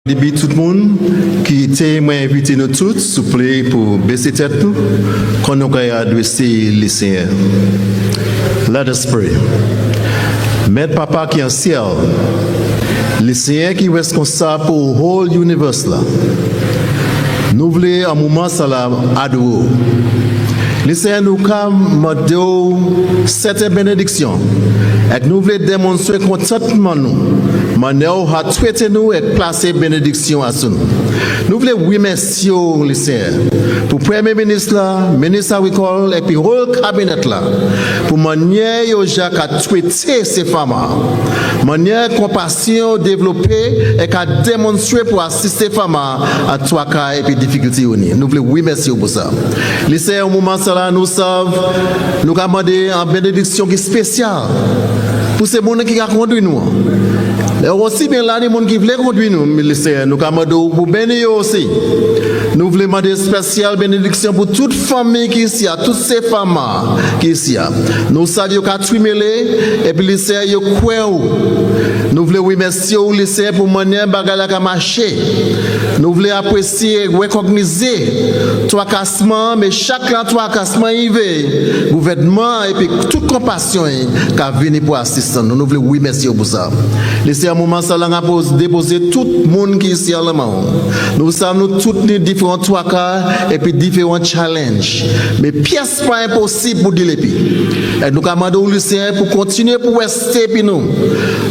Début tout le monde qui était invité nous tous, s'il vous plaît, pour baisser tête nous, quand nous allons adresser les Seigneurs. Let us pray. Maître Papa qui est en ciel, les Seigneurs qui est responsable pour le whole universe là, nous voulons un moment ça là adorer. Les Seigneurs nous ont cette bénédiction et nous voulons démontrer contentement nous. Nous avons souhaité nous et placer bénédiction à nous. Nous voulons remercier les Seigneurs pour le Premier ministre, ministre agricole et puis le whole cabinet là pour manière Jacques a traité ces femmes, manière compassion développée et qu'a démontré pour assister les femmes à trois cas et puis difficultés. Nous voulons remercier pour ça. Les Seigneurs au moment ça nous savons, nous avons demandé une bénédiction spéciale pour ces gens qui ont conduit nous. Et aussi bien là, les gens qui veulent conduire nous, nous avons demandé pour bénir aussi. Nous voulons demander une spéciale bénédiction pour toute famille qui est ici, toutes ces femmes qui sont ici. Nous savions qu'à trimmer et puis les seigneurs croient. Nous voulons remercier les seigneurs pour manière bagala à marcher. Nous voulons apprécier et reconnaître trois cassements, mais chaque trois cassements y va. Gouvernement et puis toute compassion qui a venu pour assister. Nous voulons remercier pour ça. Les seigneurs, à un moment, ça a déposé tout le monde qui est ici à la main. Nous savons tous les différents trois cas et puis différents challenges. Mais pièce pas impossible pour dire les pays. Et nous demandons le Seigneur pour continuer pour rester puis nous.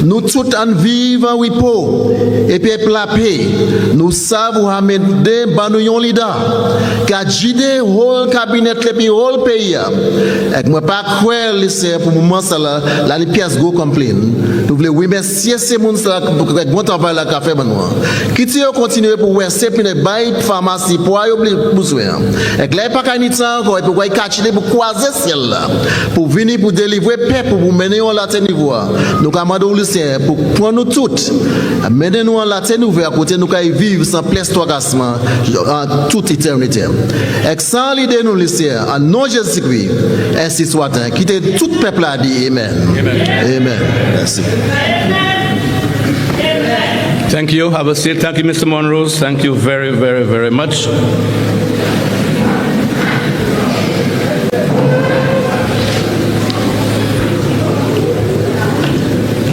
Nous tous en vivre en repos et puis la paix. Nous savons amener banouillon leader qui a guidé le whole cabinet et puis le whole pays. Et moi pas croire le Seigneur pour le moment ça là les pièces go complain. Nous voulons remercier ces gens là pour le bon travail là qu'a fait Benoît. Qui tient continuer pour rester puis les bail pharmacie pour avoir besoin. Et là pas qu'à temps encore pour catcher pour croiser ciel là pour venir pour délivrer paix pour mener en latin niveau. Nous demandons le Seigneur pour prendre nous toutes mener nous en latin niveau à côté nous qu'à vivre sans plaistoirement en toute éternité. Et sans l'idée nous le Seigneur en nom Jésus-Christ ainsi soit-il. Quittez tout peuple à dire amen. Amen. Merci. Thank you. Have a seat. Thank you, Mr. Monrose. Thank you very, very, very much.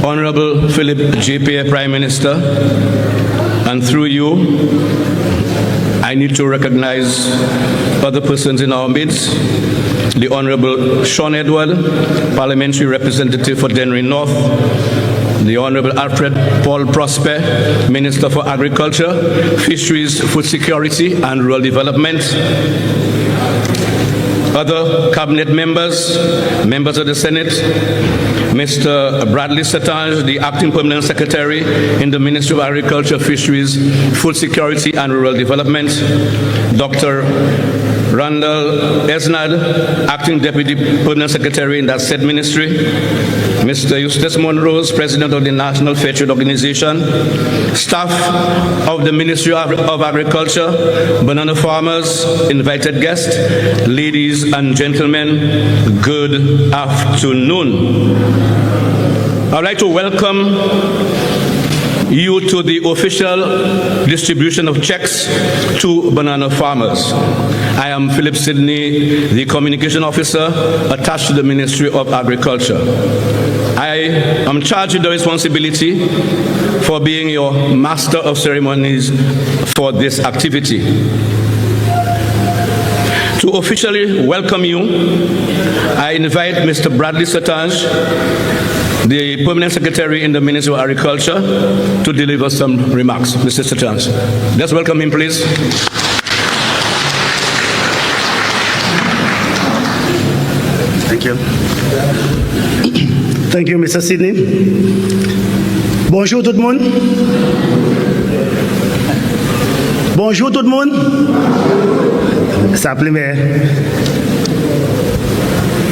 Honorable Philip JPA Prime Minister, and through you, I need to recognize other persons in our midst. The Honorable Sean Edward, Parliamentary Representative for Dennery North, the Honorable Alfred Paul Prosper, Minister for Agriculture, Fisheries, Food Security and Rural Development, other cabinet members, members of the Senate, Mr. Bradley Satange, the Acting Permanent Secretary in the Ministry of Agriculture, Fisheries, Food Security and Rural Development, Dr. Randall Esnad, Acting Deputy Permanent Secretary in that said ministry, Mr. Eustace Monrose, President of the National Fair Trade Organization, staff of the Ministry of Agriculture, banana farmers, invited guests, ladies and gentlemen, good afternoon. I'd like to welcome you to the official distribution of checks to banana farmers. I am Philip Sidney, the Communication Officer attached to the Ministry of Agriculture. I am charged with the responsibility for being your master of ceremonies for this activity. To officially welcome you, I invite Mr. Bradley Satange, the Permanent Secretary in the Ministry of Agriculture, to deliver some remarks. Mr. Satange, let's welcome him, please. Thank you. Thank you, Mr. Sidney. Bonjour tout le monde. Bonjour tout le monde. Simplement,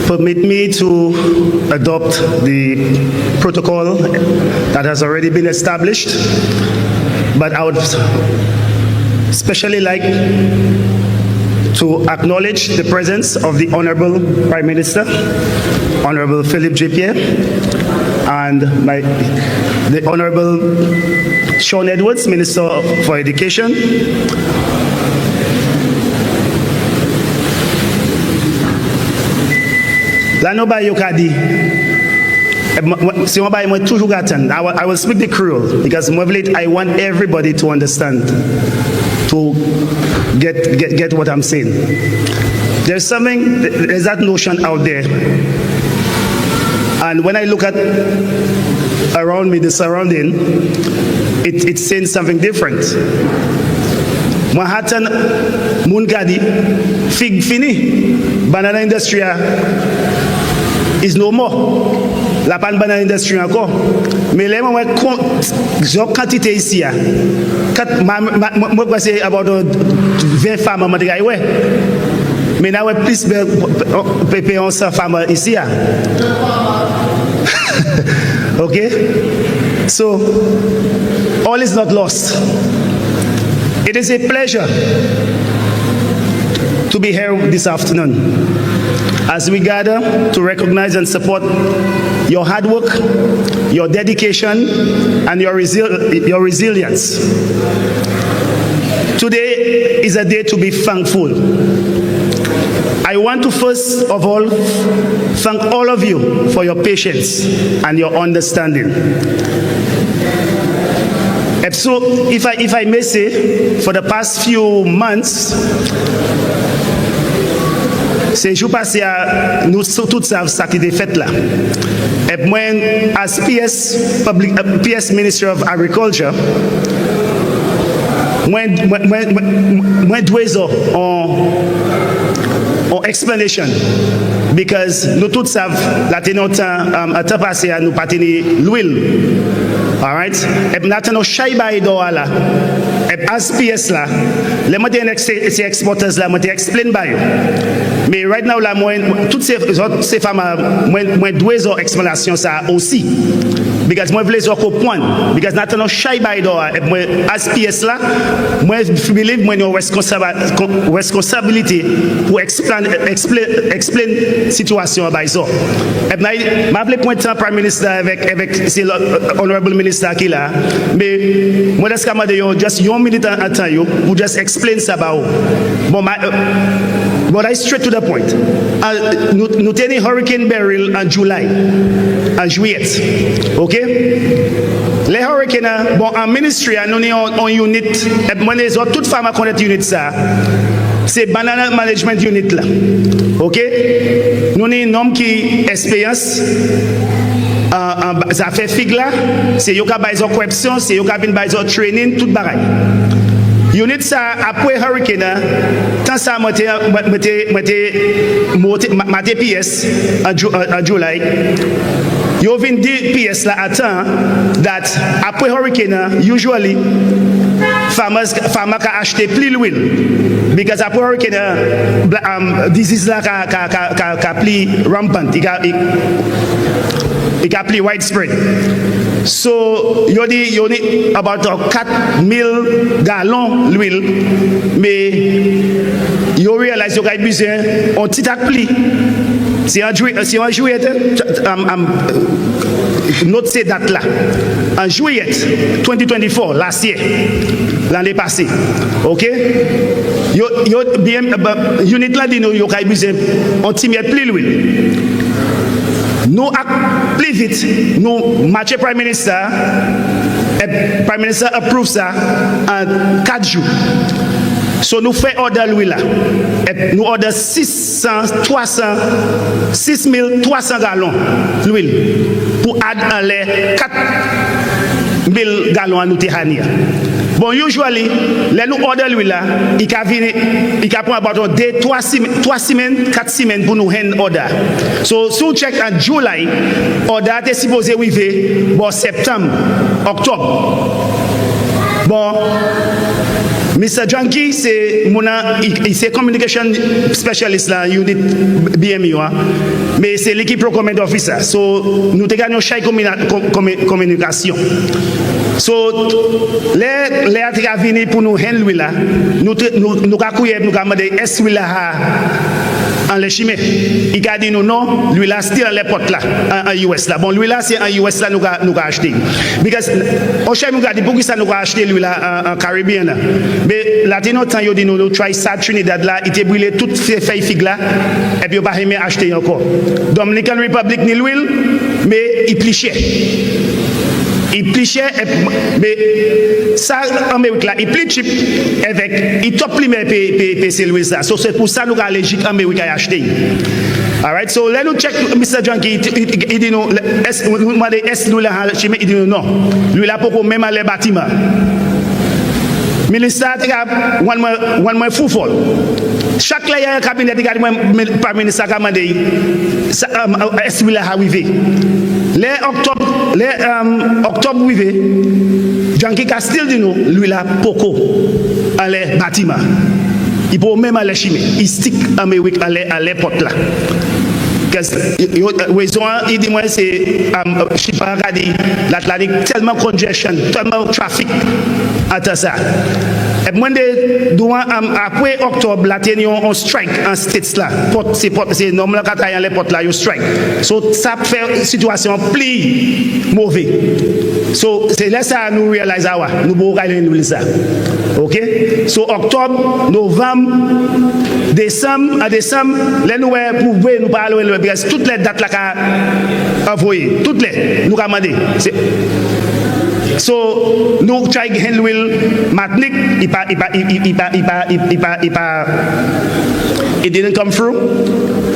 permit me to adopt the protocol that has already been established, but I would especially like to acknowledge the presence of the Honorable Prime Minister, Honorable Philip JPA, and the Honorable Sean Edwards, Minister for Education. La no ba yo kadi. Si on ba mo toujours gatan. I will speak the Creole because I want everybody to understand, to get what I'm saying. There's that notion out there. And when I look at around me, the surrounding, it's saying something different. Manhattan, Mungadi, fig fini, banana industry is no more. La pan banana industry encore. Mais les moments quantité ici, moi c'est about 20 femmes en ouais. Mais now plus payer 11 femmes ici. Okay? So, all is not lost. It is a pleasure to be here this afternoon as we gather to recognize and support your hard work, your dedication, and your resilience. Today is a day to be thankful. I want to first of all thank all of you for your patience and your understanding. So, if I may say, for the past few months, ces jours passés, nous tous savons ça qui est fait là. Et moi, as PS Minister of Agriculture, moi deux ans en explanation, because nous tous savons la tenante à temps passé à nous patiner l'huile. All right? Et maintenant, Shaiba Idoala, et as PS là, les modèles exporters là, moi explain by you. Mais right now là, moi toutes ces femmes, moi deux ans explanation ça aussi. Because moi voulais au point. Because maintenant Shaiba Idoala, et moi as PS là, moi believe moi une responsabilité pour explain situation by so. Et maintenant, m'a appelé point temps Prime Minister avec c'est honorable minister qui là, mais moi laisse comme just 1 minute à temps pour just explain ça about. Bon, but I straight to the point. Nous tenons Hurricane Beryl en Juillet, ok? Les hurricanes, bon, en Ministerial, nous avons une unit, et moi les autres toutes femmes à connaître unit ça. C'est Banana Management Unit là, ok? Nous avons un homme qui expérience. Ça fait fig là, c'est yoka baiso correction, c'est yoka bin baiso training, tout bagaille. Unit ça après hurricane, tant ça mette PS en July. You vin di PS là attend that après hurricane usually farmers ka acheter plus l'huile because après hurricane disease là ka pli rampant, it got pretty widespread. So, you need about 4,000 gallons d'huile, mais you realize you got besoin on petit à pli. Si on juillet, note ces dates là. En juillet 2024, last year, l'année passée, ok? Unit là dit nous, you got besoin on petit mètre pli l'huile. Nous plus vite, nous matcher Prime Minister, et Prime Minister approve ça en 4 jours. So nous faisons order l'huile là. Et nous order 6,300 gallons d'huile pour add les 4,000 gallons à nous terranier. Bon, usually, les nous order l'huile là, il can prendre about 3 semaines, 4 semaines pour nous hand order. So, si vous check en July, order est supposé arriver bon septembre, octobre. Bon, Mr. Junkie, c'est communication specialist là, unit BMU, mais c'est l'équipe procurement officer. So, nous avons chaque communication. So, les athlètes venus pour nous handler là, nous avons demandé est-ce qu'il a en les chimé. Il a dit nous non, lui là still les potes là en US là. Bon lui là c'est en US là nous a acheté. Because au chef nous a dit pour qui ça nous a acheté lui là en Caribbean là. Mais latino temps yo dit nous try ça Trinidad là, il était brûlé toutes ces feuilles figues là et puis on pas aimé acheter encore. Dominican Republic ni l'huile mais il plus cher. Il plus cher, mais ça, en Amérique là, il plus cheap avec, il top plus mais c'est Louis ça. So c'est pour ça nous allergiques en Amérique à acheter. Alright, so let nous check Mr. Junkie, il dit nous, nous demandons est-ce nous là, il dit nous non. Lui là pour même les bâtiments. Ministère, one more fou folle. Chaque layer cabinet de par ministre a demandé est-ce qu'il a arrivé. Les octobre arrivé, Janky Castil dit nous, lui là poco à les bâtiments. Il peut même aller chimé. Il stick Amérique à les portes là. Il dit moi c'est je sais pas regarder l'Atlantique tellement congestion, tellement trafic à ça. Et moi après octobre la tension on strike en states là. C'est normal quand il y a les portes là, you strike. So ça fait situation plus mauvais. So c'est là ça nous réaliser nous pouvons nous ça. OK? So octobre, novembre, décembre, les nous pouvons nous parler parce que toutes les dates là qu'a envoyé, toutes les nous commander. So nous try handle Matnik, it didn't come through.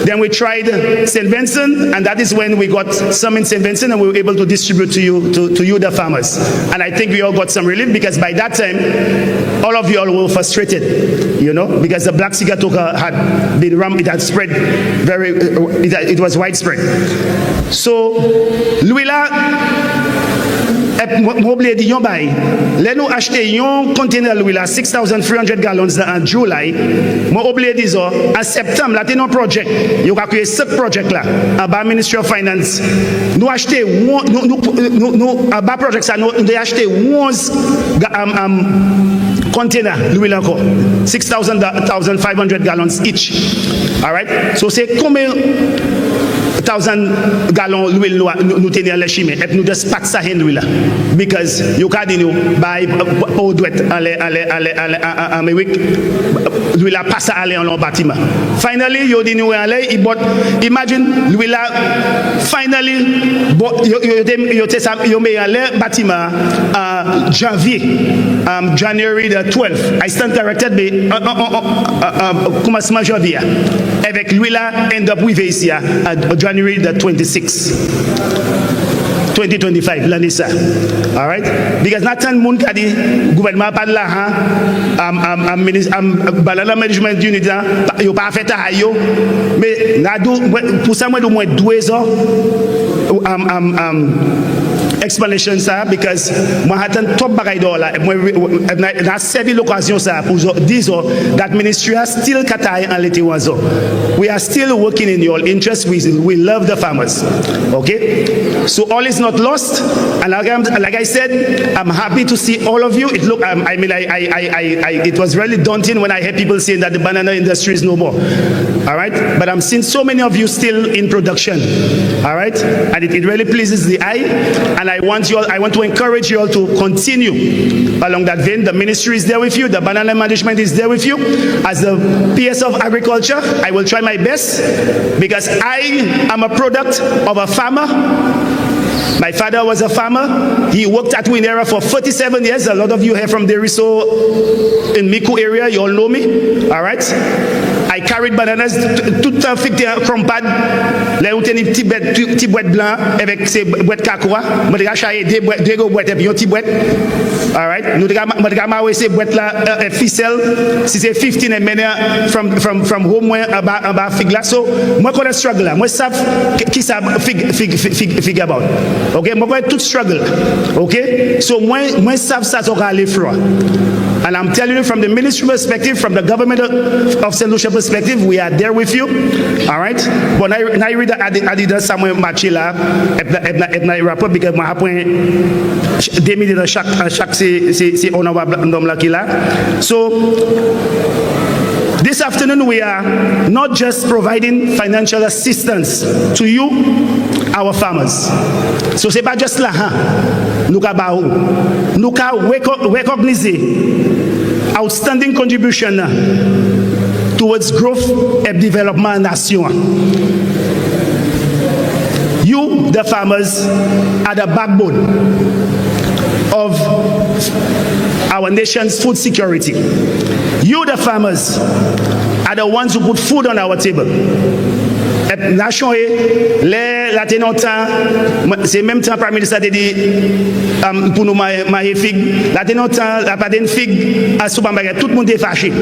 Then we tried St. Vincent, and that is when we got some in St. Vincent, and we were able to distribute to you, the farmers. And I think we all got some relief because by that time, all of you all were frustrated, you know, because the Black Sigatoka had been it had spread it was widespread. So, Louis Moblé dit yon bay. Les nous acheter un container l'huile à 6,300 gallons en July. Moi oublié disons en septembre là t'es non project. Yo a créé 7 project là en bas Ministerial Finance. Nous acheter nous en bas project ça nous acheter 11 container l'huile encore 6,500 gallons each. All right? So c'est combien 1,000 gallons d'huile nous tenir les chimées et nous de pas ça l'huile là because you can you buy eau douette aller en Amérique l'huile là passe aller en long bâtiment finally you dit nous aller imagine l'huile là finally you met aller bâtiment en janvier January the 12th I stand corrected commencement janvier avec l'huile là end up with ici à January the 26th, 2025, l'année ça. All right? Because Nathan Moun a dit, gouvernement pas là, Banana Management Unit, il n'a pas fait à yo, mais pour ça, moi, au moins 2 ans, explanation ça, because moi, j'attends top bagaille d'or là, n'a servi l'occasion ça pour dire that Ministerial still kataï en l'été oiseau. We are still working in your interest. We love the farmers. Okay? So all is not lost. And like I said, I'm happy to see all of you. It was really daunting when I heard people saying that the banana industry is no more. All right? But I'm seeing so many of you still in production. All right? And it really pleases the eye. And I want to encourage you all to continue along that vein. The ministry is there with you. The banana management is there with you. As the PS of Agriculture, I will try my best because I am a product of a farmer. My father was a farmer. He worked at Winera for 47 years. A lot of you here from Deriso in Miku area, you all know me. All right? I carried bananas tout le temps fait crampade. Là où tenait petit boîte blanc avec ces boîtes kakwa. Moi j'ai acheté deux boîtes et puis une petite boîte. All right? Nous j'ai ces boîtes là ficelle. Si c'est 15 and many from home en bas fig là. So moi connais struggle là. Moi savent qui ça fig about. OK, moi connais tout struggle. OK? So moi savent ça ça va aller froid. And I'm telling you from the ministry perspective, from the government of St. Lucia perspective, we are there with you. All right? But I read that Adidas Samuel Machila, et rapport because moi après 2 minutes chaque c'est on va nom là qui là. So This afternoon, we are not just providing financial assistance to you, our farmers. So c'est pas just là, nous recognize outstanding contribution towards growth and development nation. You, the farmers, are the backbone of our nation's food security. You, the farmers, are the ones who put food on our table. Nation la tenontan c'est même temps Prime Minister a dit pour nous manger fig la tenontan la pas d'une fig à supermarché tout le monde est fâché.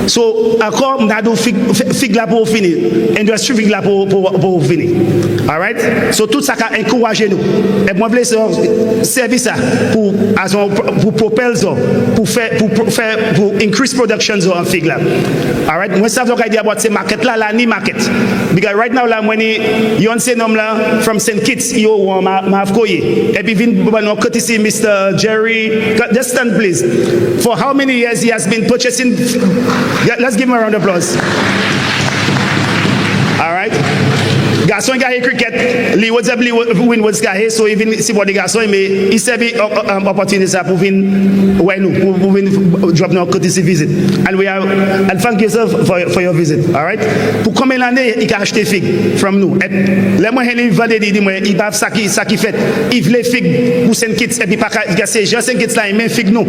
So encore n'a do fig là pour finir industrie fig là pour finir. All right? So tout ça a encouragé nous. Et moi voulais service ça pour propel pour increase production en fig là. All right? Moi ça veut dire about ces market là la ni market. Because right now, when you say from St. Kitts, you have koye. And even courtesy, Mr. Jerry, just stand please. For how many years he has been purchasing? Let's give him a round of applause. All right. Garçon gagné cricket, li win what's gagné, so even si pour des garçons mais il servi opportunité ça pour venir ouais nous pour venir drop nos courtesy visit. And we are and thank you sir for your visit. All right. Pour combien d'années il a acheté fig from nous? Les mois il vend dit moi il va ça qui fait. Il veut fig pour Saint Kitts et puis pas gasser Jean Saint Kitts là il même fig nous.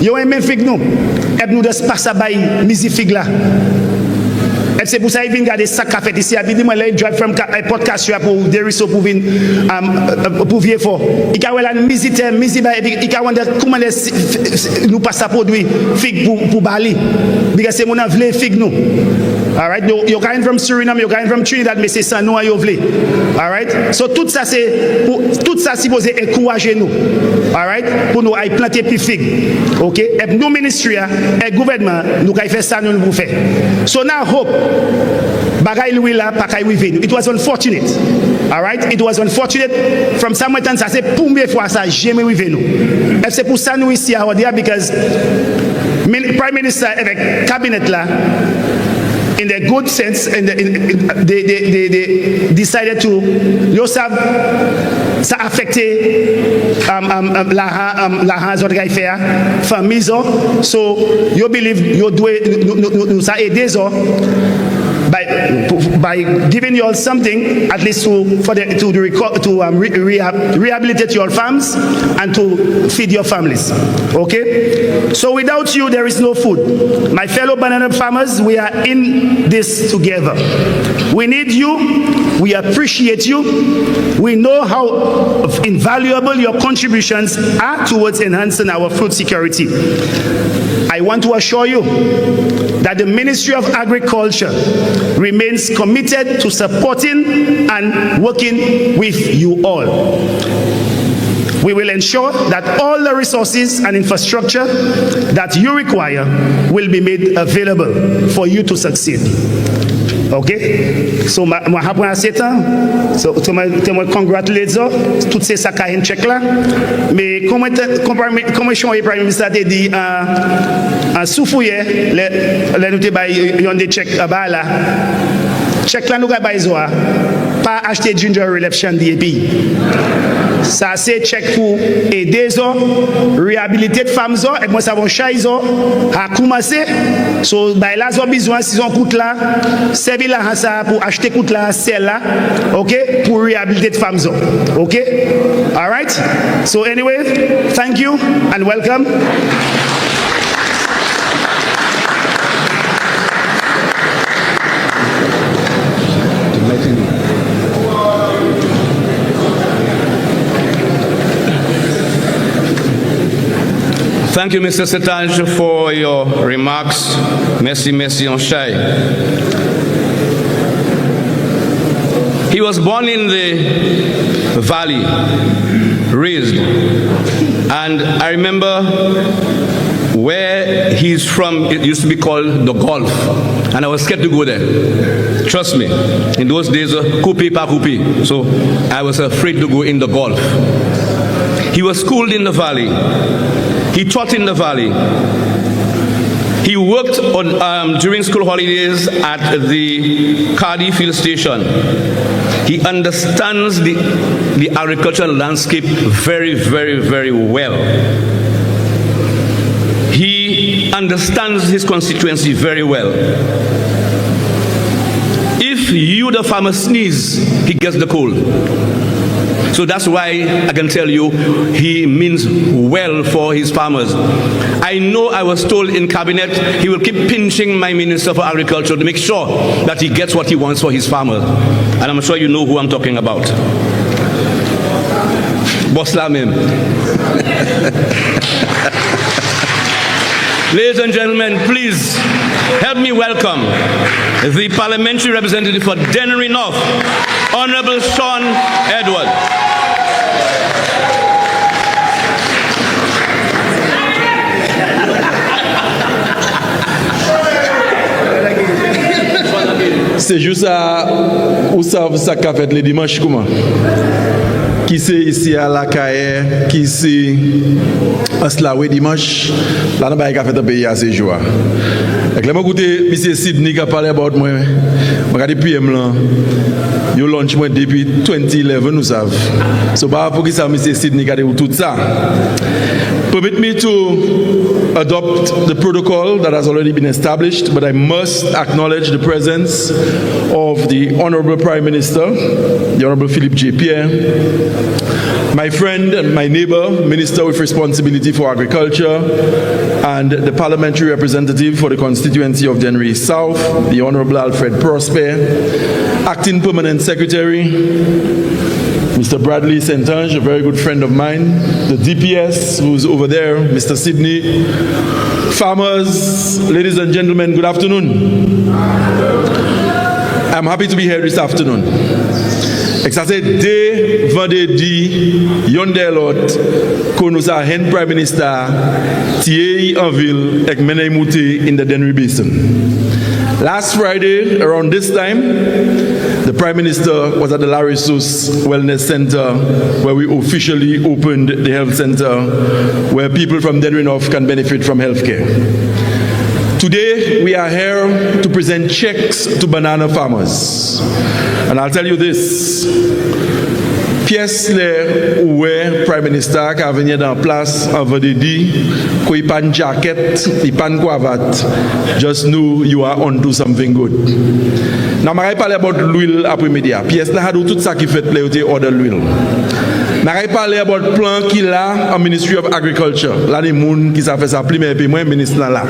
Yo même fig nous. Et nous de passer bail misi fig là. Et c'est pour ça qu'il vient garder ça qu'a fait ici. Il dit moi là il drive from podcast pour Deriso pour venir pour vieux fort. Il a la visiter il a wonder comment nous passe à produit fig pour Bali. Because c'est mon avle fig nous. All right, you're coming from Suriname, you're coming from Trinidad, mais c'est ça nous à Yovle. All right, so tout ça c'est tout ça supposé encourager nous. All right, pour nous aller planter plus fig. OK, et nous Ministerial et gouvernement nous allons faire ça nous pour faire. So now hope bagay lui là pas kay wive. It was unfortunate. All right, it was unfortunate from somewhere ça c'est première fois ça jamais wive nous. Et c'est pour ça nous ici à Odia because Prime Minister avec cabinet là in the good sense, and they decided to yourself ça affecté la raison de faire famille so you believe you do nous ça aider so by giving you all something at least to rehabilitate your farms and to feed your families. Okay, so without you there is no food. My fellow banana farmers, we are in this together. We need you, we appreciate you, we know how invaluable your contributions are towards enhancing our food security. I want to assure you that the Ministry of Agriculture remains committed to supporting and working with you all. We will ensure that all the resources and infrastructure that you require will be made available for you to succeed. Okay? So, moi apprends à 7 ans. So, tu me congratulate toutes ces sacs à check là. Mais comme je Prime Minister a dit, en soufouye, les nous avons des chèques là. Check là nous avons pas acheter ginger election des pays. Ça c'est check pour aider réhabiliter femmes et moi ça va chaise à commencer so bah là ont besoin si on coûte là servir là ça pour acheter coûte là celle là OK pour réhabiliter femmes OK all right so anyway thank you and welcome. Thank you, Mr. Setange, for your remarks. Merci, merci, en chai. He was born in the valley, raised, and I remember where he's from, it used to be called the Gulf, and I was scared to go there. Trust me, in those days, coupe pas coupe, so I was afraid to go in the Gulf. He was schooled in the valley. He taught in the valley. He worked on, during school holidays at the Cardi Field Station. He understands the agricultural landscape very, very, very well. He understands his constituency very well. If you, the farmer, sneeze, he gets the cold. So that's why I can tell you he means well for his farmers. I know I was told in cabinet he will keep pinching my Minister for Agriculture to make sure that he gets what he wants for his farmers. And I'm sure you know who I'm talking about. Boss Lamim. Ladies and gentlemen, please help me welcome the parliamentary representative for Dennery North, Honorable Sean Edward. C'est juste où ça qu'a fait le dimanche comment? Qui c'est ici à la Caille, qui c'est à Slaoué dimanche, là on a fait un pays à ces jours. Et là, écoutez, M. Sidney qui a parlé about moi, je regarde PM là, you launch moi depuis 2011 nous savons. So bah pour qui ça M. Sidney qui a dit tout ça. Permit me to adopt the protocol that has already been established, but I must acknowledge the presence of the Honorable Prime Minister, the Honorable Philippe J. Pierre, my friend and my neighbor, Minister with responsibility for agriculture, and the parliamentary representative for the constituency of Dennery South, the Honorable Alfred Prosper, Acting Permanent Secretary, Mr. Bradley Saintange, a very good friend of mine, the DPS who's over there, Mr. Sidney, farmers, ladies and gentlemen, good afternoon. I'm happy to be here this afternoon. Et ça c'est dès vendredi, yonder lot, que nous avons un Prime Minister Thierry en ville et Menei Mouté in the Dennery Basin. Last Friday, around this time, the Prime Minister was at the Larry Sus Wellness Center, where we officially opened the health center, where people from Dennery North can benefit from healthcare. Today, we are here to present checks to banana farmers. And I'll tell you this. Pièce les ouais Prime Minister qui a venu dans place en vendredi, qu'il pas une jacket, il pas une cravate. Just know you are onto something good. Now, je vais parler about l'huile après-midi. Pièce là a tout ça qui fait plaisir order l'huile. Je vais parler about plan qu'il a en Ministry of Agriculture. Là les gens qui ça fait ça plus mais puis moi ministre là.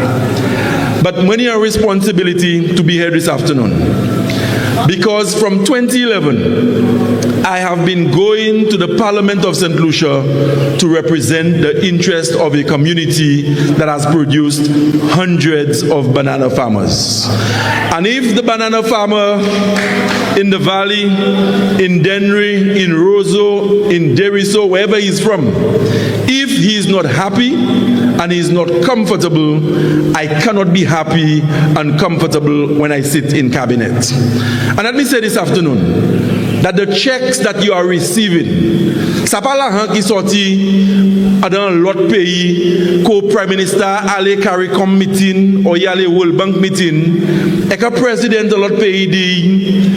But many are responsibility to be here this afternoon. Because from 2011, I have been going to the Parliament of St. Lucia to represent the interest of a community that has produced hundreds of banana farmers. And if the banana farmer in the valley, in Dennery, in Roseau, in Deriso, wherever he's from, if he is not happy and he is not comfortable, I cannot be happy and comfortable when I sit in cabinet. And let me say this afternoon, that the checks that you are receiving, ça pas l'argent qui sorti dans l'autre pays, qu'au Prime Minister allait carry comme meeting, ou y aller World Bank meeting, et que le président de l'autre pays dit,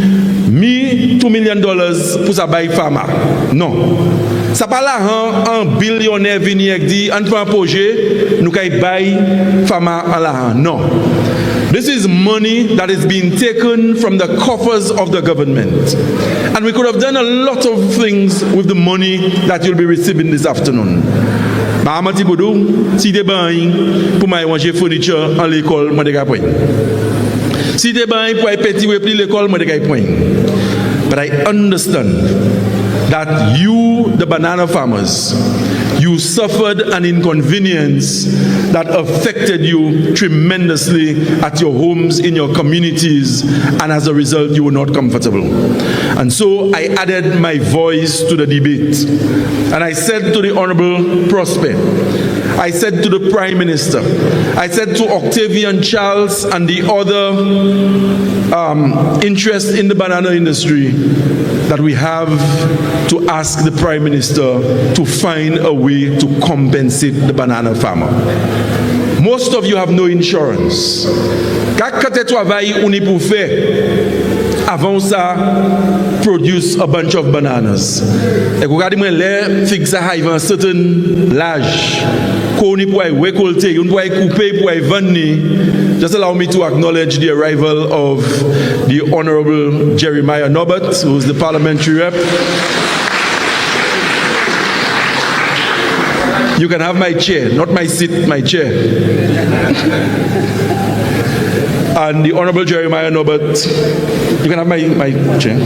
$2 million pour sa bail farmer. Non. Ça pas l'argent un billionnaire vini et dit, on prend un projet, nous kay bail farmer en l'argent. Non. This is money that is being taken from the coffers of the government. And we could have done a lot of things with the money that you'll be receiving this afternoon. Mahamati Boudou, si des bains pour manger furniture en l'école, moi de point. Si des bains pour petit ou plus l'école, moi de point. But I understand that you, the banana farmers, you suffered an inconvenience that affected you tremendously at your homes, in your communities, and as a result, you were not comfortable. And so I added my voice to the debate. And I said to the Honorable Prosper, I said to the Prime Minister, I said to Octavian Charles and the other interests in the banana industry that we have to ask the Prime Minister to find a way to compensate the banana farmer. Most of you have no insurance. Kak kate travail ou ni pou fè, avant ça, produce a bunch of bananas. Et vous regardez, les figues ça arrive à un certain âge, qu'on y peut récolter, on peut couper, pour vendre. Just allow me to acknowledge the arrival of the Honorable Jeremiah Norbert, who is the Parliamentary rep. You can have my chair, not my seat, my chair. And the Honorable Jeremiah Norbert, you can have my chair,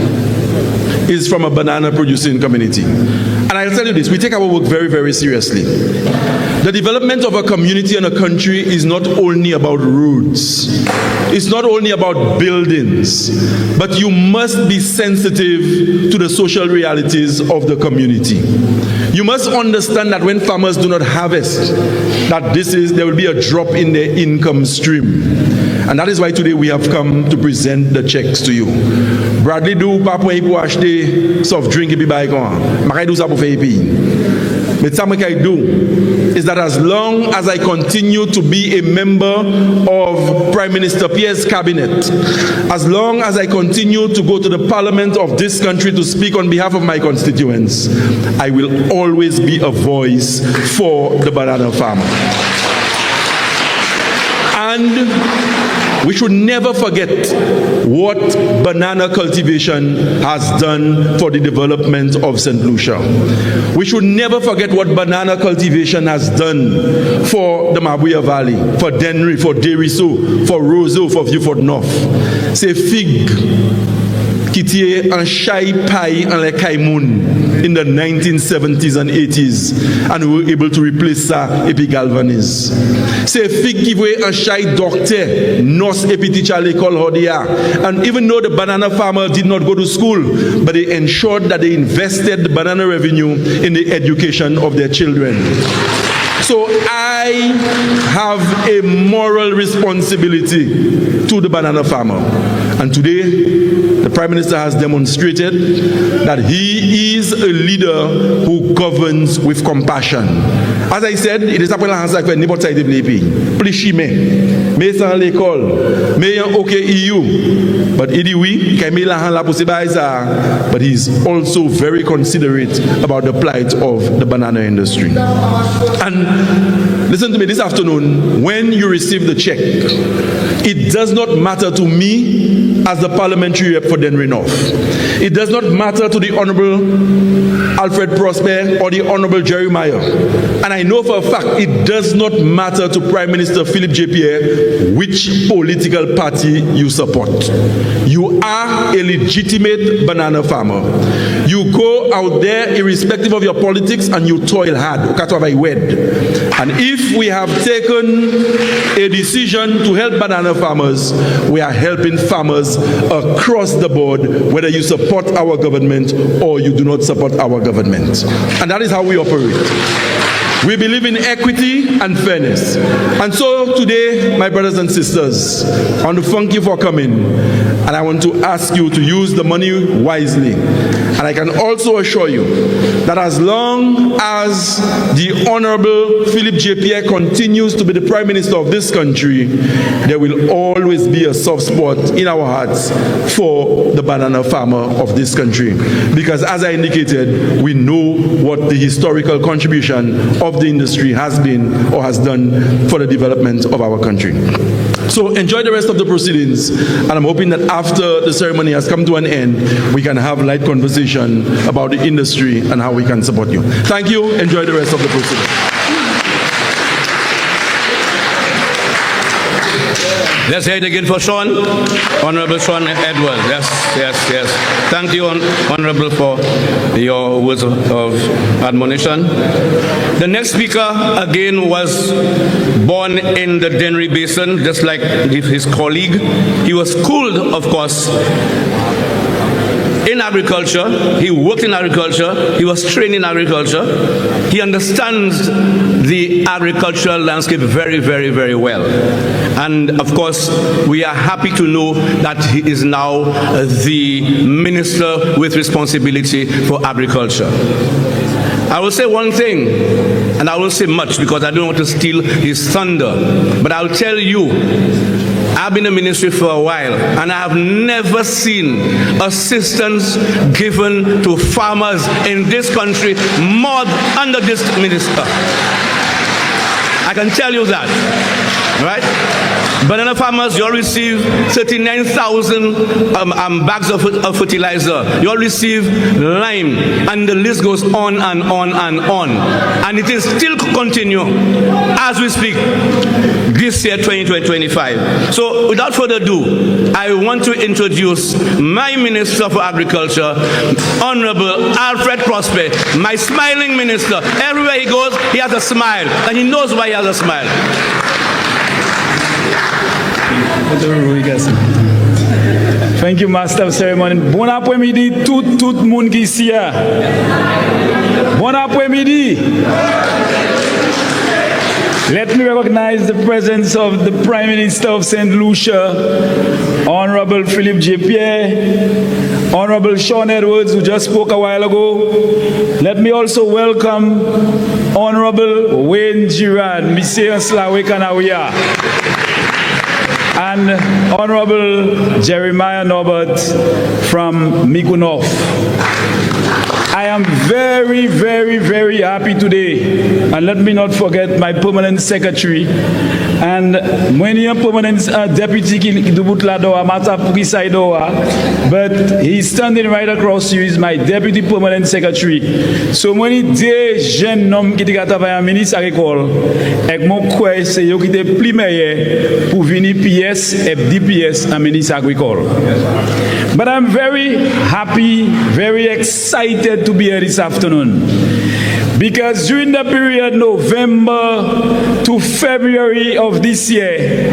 is from a banana producing community. And I'll tell you this, we take our work very, very seriously. The development of a community and a country is not only about roads. It's not only about buildings, but you must be sensitive to the social realities of the community. You must understand that when farmers do not harvest, that there will be a drop in their income stream. And that is why today we have come to present the checks to you. Bradley do pas pour acheter soft drink et puis bail quoi. Makai do ça pour faire pays. But something I do is that as long as I continue to be a member of Prime Minister Pierre's cabinet, as long as I continue to go to the parliament of this country to speak on behalf of my constituents, I will always be a voice for the banana farmer. And we should never forget what banana cultivation has done for the development of St. Lucia. We should never forget what banana cultivation has done for the Mabuya Valley, for Denry, for Deriso, for Roseau, for Vieux-Fort North. C'est fig qui était en chai paille en les Kaimoun in the 1970s and 80s, and we were able to replace ça et puis galvanize. C'est fig qui voulait en chai docteur, nos et puis teacher à l'école Hodia. And even though the banana farmers did not go to school, but they ensured that they invested the banana revenue in the education of their children. So I have a moral responsibility to the banana farmer. And today, the Prime Minister has demonstrated that he is a leader who governs with compassion. As I said, it is appelé à ça que n'importe qui peut pays. Plus chimé, mais sans l'école, mais en OK EU. But il dit oui, qu'il met la hand là pour se ça. But he is also very considerate about the plight of the banana industry. And listen to me, this afternoon, when you receive the check, it does not matter to me as the parliamentary rep for Denry North. It does not matter to the Honorable Alfred Prosper or the Honorable Jeremiah. And I know for a fact it does not matter to Prime Minister Philip J. Pierre which political party you support. You are a legitimate banana farmer. You go out there irrespective of your politics and you toil hard. And if we have taken a decision to help banana farmers, we are helping farmers across the board, whether you support our government or you do not support our government. And that is how we operate. We believe in equity and fairness. And so today, my brothers and sisters, I want to thank you for coming. And I want to ask you to use the money wisely. And I can also assure you that as long as the Honorable Philip J. Pierre continues to be the Prime Minister of this country, there will always be a soft spot in our hearts for the banana farmer of this country. Because as I indicated, we know what the historical contribution of the industry has been or has done for the development of our country. So enjoy the rest of the proceedings, and I'm hoping that after the ceremony has come to an end, we can have a light conversation about the industry and how we can support you. Thank you. Enjoy the rest of the proceedings. Let's hear it again for Sean. Honorable Sean Edwards. Yes. Thank you, Honorable, for your words of admonition. The next speaker, again, was born in the Denry Basin, just like his colleague. He was schooled, of course, in agriculture. He worked in agriculture. He was trained in agriculture. He understands the agricultural landscape very, very, very well. And of course, we are happy to know that he is now the minister with responsibility for agriculture. I will say one thing, and I won't say much because I don't want to steal his thunder, but I'll tell you, I've been in the ministry for a while, and I have never seen assistance given to farmers in this country more under this minister. I can tell you that, right? Banana farmers, you all receive 39,000 bags of fertilizer. You all receive lime, and the list goes on and on and on. And it is still continue as we speak this year, 2025. So without further ado, I want to introduce my Minister for Agriculture, Honorable Alfred Prosper, my smiling minister. Everywhere he goes, he has a smile, and he knows why he has a smile. Thank you, Master of Ceremony. Bon après-midi, tout le monde qui est ici. Bon après-midi. Let me recognize the presence of the Prime Minister of St. Lucia, Honorable Philip J. Pierre, Honorable Sean Edwards, who just spoke a while ago. Let me also welcome Honorable Wayne Girard, Monsieur Slawe Kanawia, and Honorable Jeremiah Norbert from Mikunov. I am very, very, very happy today, and let me not forget my permanent secretary and many permanent deputy but he's standing right across you. Is my deputy permanent secretary. So many des jeunes hommes qui étaient travailler ministre agricole avec mon quoi c'est yo qui était plus meilleur pour venir PS et DPS en ministre agricole. But I'm very happy, very excited to be here this afternoon, because during the period November to February of this year,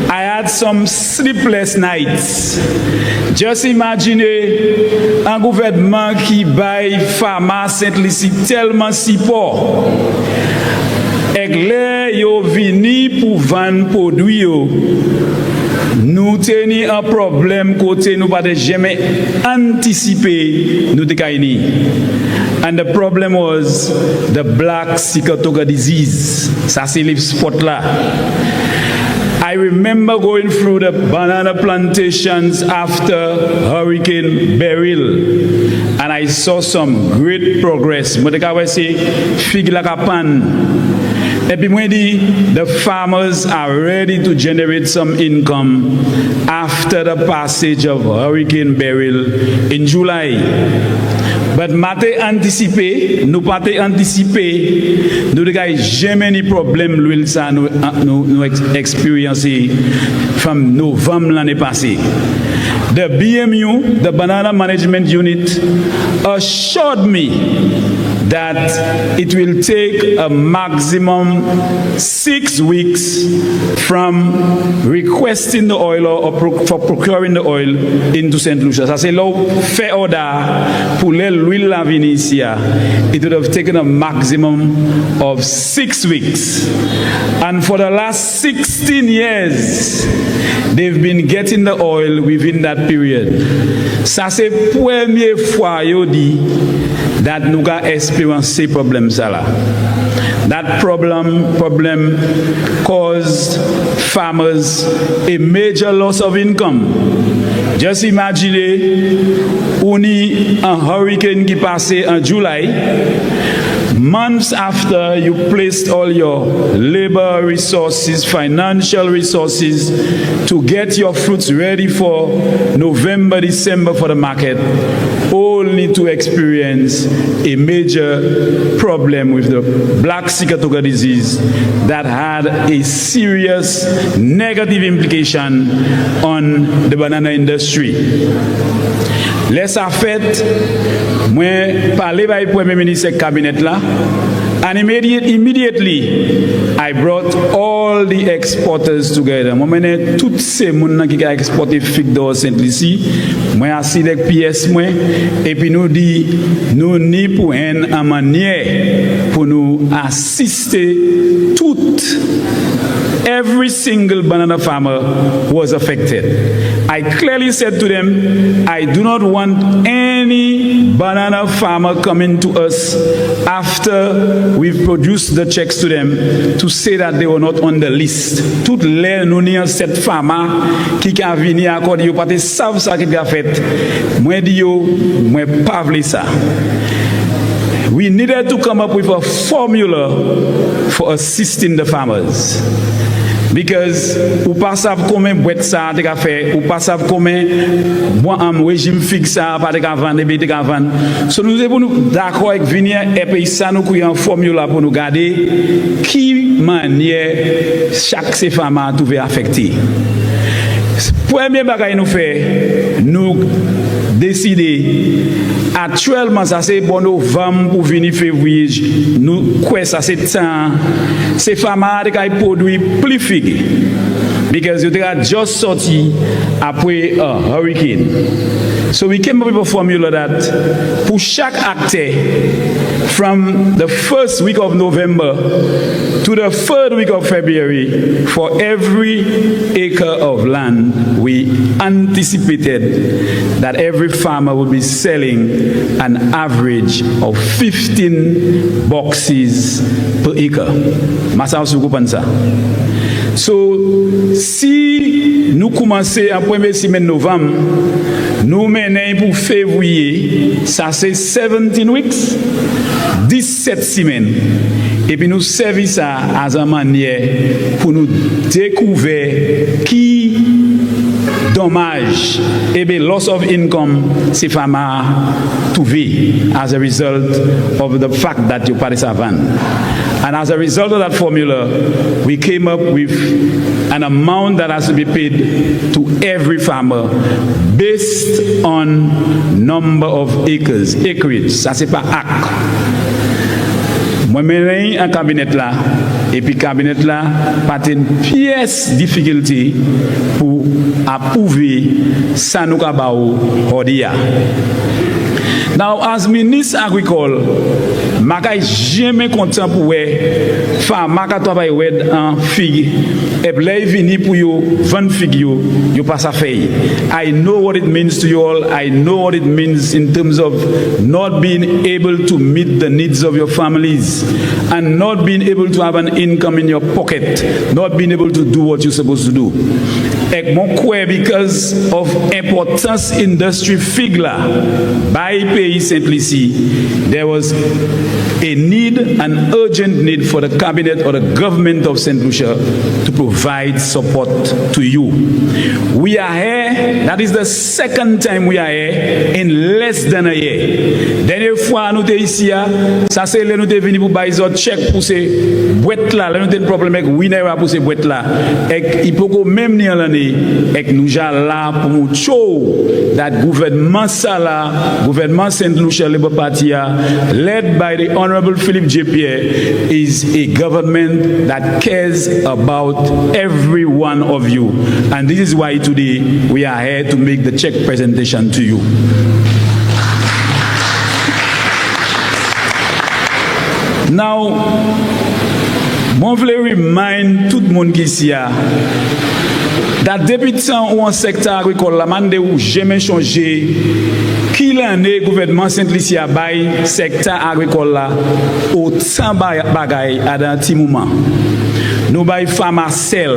I had some sleepless nights. Just imagine un gouvernement qui baille pharma Saint-Lucie tellement si pauvre. Éclair yo vini pour vendre produit yo. Nous tenons un problème côté nous pas jamais anticiper nous décaïni. And the problem was the Black Sigatoka disease. Ça c'est le spot là. I remember going through the banana plantations after Hurricane Beryl, and I saw some great progress. Modekawa say fig like a pan. The farmers are ready to generate some income after the passage of Hurricane Beryl in July. But mate anticiper, nous pas anticiper, nous n'avons jamais ni problème l'huile ça nous expériencer from Novembre l'année passée. The BMU, the Banana Management Unit, assured me that it will take a maximum 6 weeks from requesting the oil or for procuring the oil into St. Lucia. Ça c'est là fait order pour l'huile la Vinicia. It would have taken a maximum of 6 weeks. And for the last 16 years, they've been getting the oil within that period. Ça c'est première fois yo dit that nous ga experience ces problèmes ça là. That problem caused farmers a major loss of income. Just imagine un hurricane qui passait en July. Months after you placed all your labor resources, financial resources to get your fruits ready for November, December for the market, only to experience a major problem with the Black Sigatoka disease that had a serious negative implication on the banana industry. Les affaires, moi parler avec Premier ministre cabinet là, and immediately I brought all the exporters together. Moi mené toutes ces moun qui a exporté fig d'or Saint-Lucie, moi assis avec pièces moi et puis nous dit nous ni pour une manière pour nous assister toutes. Every single banana farmer was affected. I clearly said to them, I do not want any banana farmer coming to us after we've produced the checks to them to say that they were not on the list. Toutes les nous n'y cette farmer qui a venu à côté, pas te savent ça qui a fait. Moi dis yo, moi pas vle ça. We needed to come up with a formula for assisting the farmers. Because ou pas savent combien boîte ça te ka fait, ou pas savent combien régime fixe ça pas te ka vendre et te ka vendre. So nous devons nous d'accord avec venir et puis ça nous créer une formule pour nous garder qui manière chaque ces femmes a trouvé affecté. Premier bagage nous fait nous décider actuellement ça c'est bon novembre pour venir février nous quoi ça c'est temps ces femmes a produit plus figue because you are just sorti après a hurricane. So we came up with a formula that pour chaque acteur from the first week of November to the third week of February, for every acre of land, we anticipated that every farmer would be selling an average of 15 boxes per acre. So, si nous commençons en première semaine novembre, nous menons pour février, ça c'est 17 weeks, 17 semaines. Et puis nous servons ça as une manière pour nous découvrir qui dommage et bien loss of income ces femmes trouvé as a result of the fact that you party savan. And as a result of that formula, we came up with an amount that has to be paid to every farmer based on number of acres, acreage. Ça c'est pas acre. Moi, je un cabinet là, et puis cabinet là, pas une pièce difficulté pour approuver ça nous kabao hodia. Now, as ministre agricole, je suis jamais content pour faire ma travail en figue et puis venir pour yo vendre figue yo pas ça faire. I know what it means to you all. I know what it means in terms of not being able to meet the needs of your families and not being able to have an income in your pocket, not being able to do what you're supposed to do. Et mon quoi because of importance industry figue là by pays Saint-Lucie, there was a need, an urgent need for the cabinet or the government of St. Lucia to provide support to you. We are here, that is the second time we are here in less than a year. Dernière fois nous sommes ici, ça c'est là nous sommes venus pour bailler un chèque pour ces boîtes là, là nous avons un problème avec winner pour ces boîtes là. Et il faut que même ni l'année, et nous sommes là pour nous show that gouvernement ça là, gouvernement St. Lucia Labour Party, led by the Honorable Philip J. Pierre, is a government that cares about every one of you. And this is why today we are here to make the check presentation to you. Now, je voulais remind tout le monde qui est ici that depuis temps où un secteur agricole la mande ou jamais changé, qui l'année gouvernement Saint-Lucie a bail secteur agricole là autant bagaille à un petit moment. Nous bail pharma sel,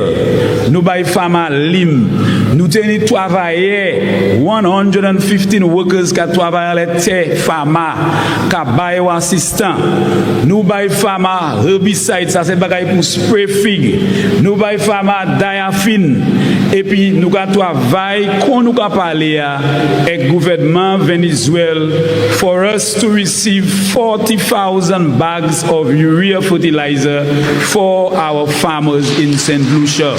nous bail pharma lim, nous tenons travailler 115 workers qui travaillent les terres pharma, qui bail assistant, nous bail pharma herbicide, ça c'est bagaille pour spray fig, nous bail pharma diaphine, et puis nous travaillons quand nous parler avec le gouvernement Venezuela for us to receive 40,000 bags of urea fertilizer for our farmers in St. Lucia.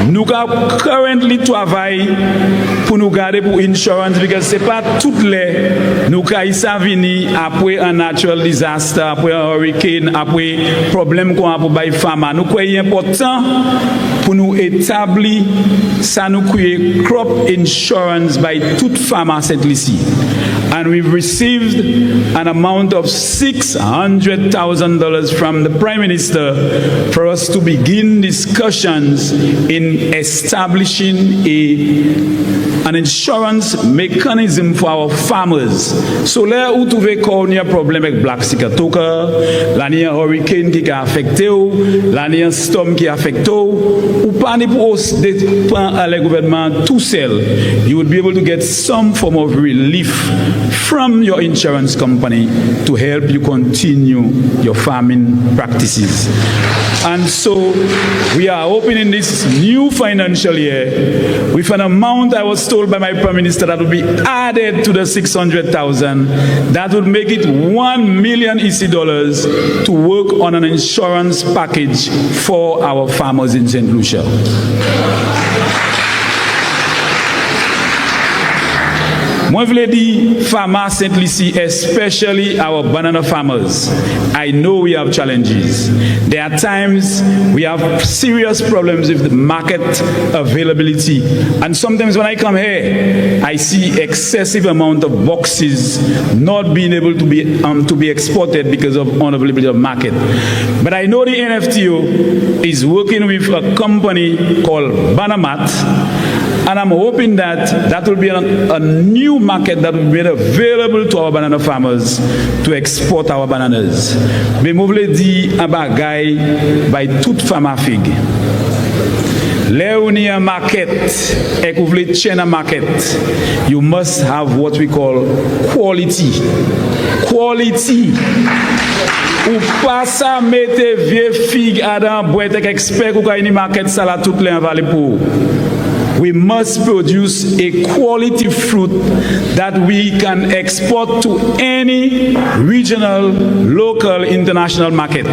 Nous currently travaillons pour nous garder pour insurance because c'est pas toutes les nous caïssa venir après un natural disaster, après un hurricane, après problème qu'on a pour bailler femme. Nous croyons important pour nous établir ça nous créer crop insurance by toute femme à cette ici. And we've received an amount of $600,000 from the Prime Minister for us to begin discussions in establishing an insurance mechanism for our farmers. So là où trouver qu'on y a problème avec Black Sigatoka, là il y a un hurricane qui a affecté ou, là il y a un storm qui a affecté ou pas ni pour dépend à le gouvernement tout seul. You would be able to get some form of relief from your insurance company to help you continue your farming practices. And so we are opening this new financial year with an amount I was told by my Prime Minister that would be added to the 600,000. That would make it 1 million EC dollars to work on an insurance package for our farmers in St. Lucia. Moi, je dis, farmers St. Lucie, especially our banana farmers, I know we have challenges. There are times we have serious problems with the market availability. And sometimes when I come here, I see excessive amount of boxes not being able to be exported because of unavailability of market. But I know the NFTO is working with a company called Banamat, and I'm hoping that that will be a new market that will be made available to our banana farmers to export our bananas. Mais moi voulais dire un bagay by toute farmer fig. Là où il y a un market, et que vous voulez chain a market, you must have what we call quality. Quality. Ou pas ça mettez vieux fig à dans boîte avec expert ou quand il market ça là toutes les envalées pour. We must produce a quality fruit that we can export to any regional, local, international market.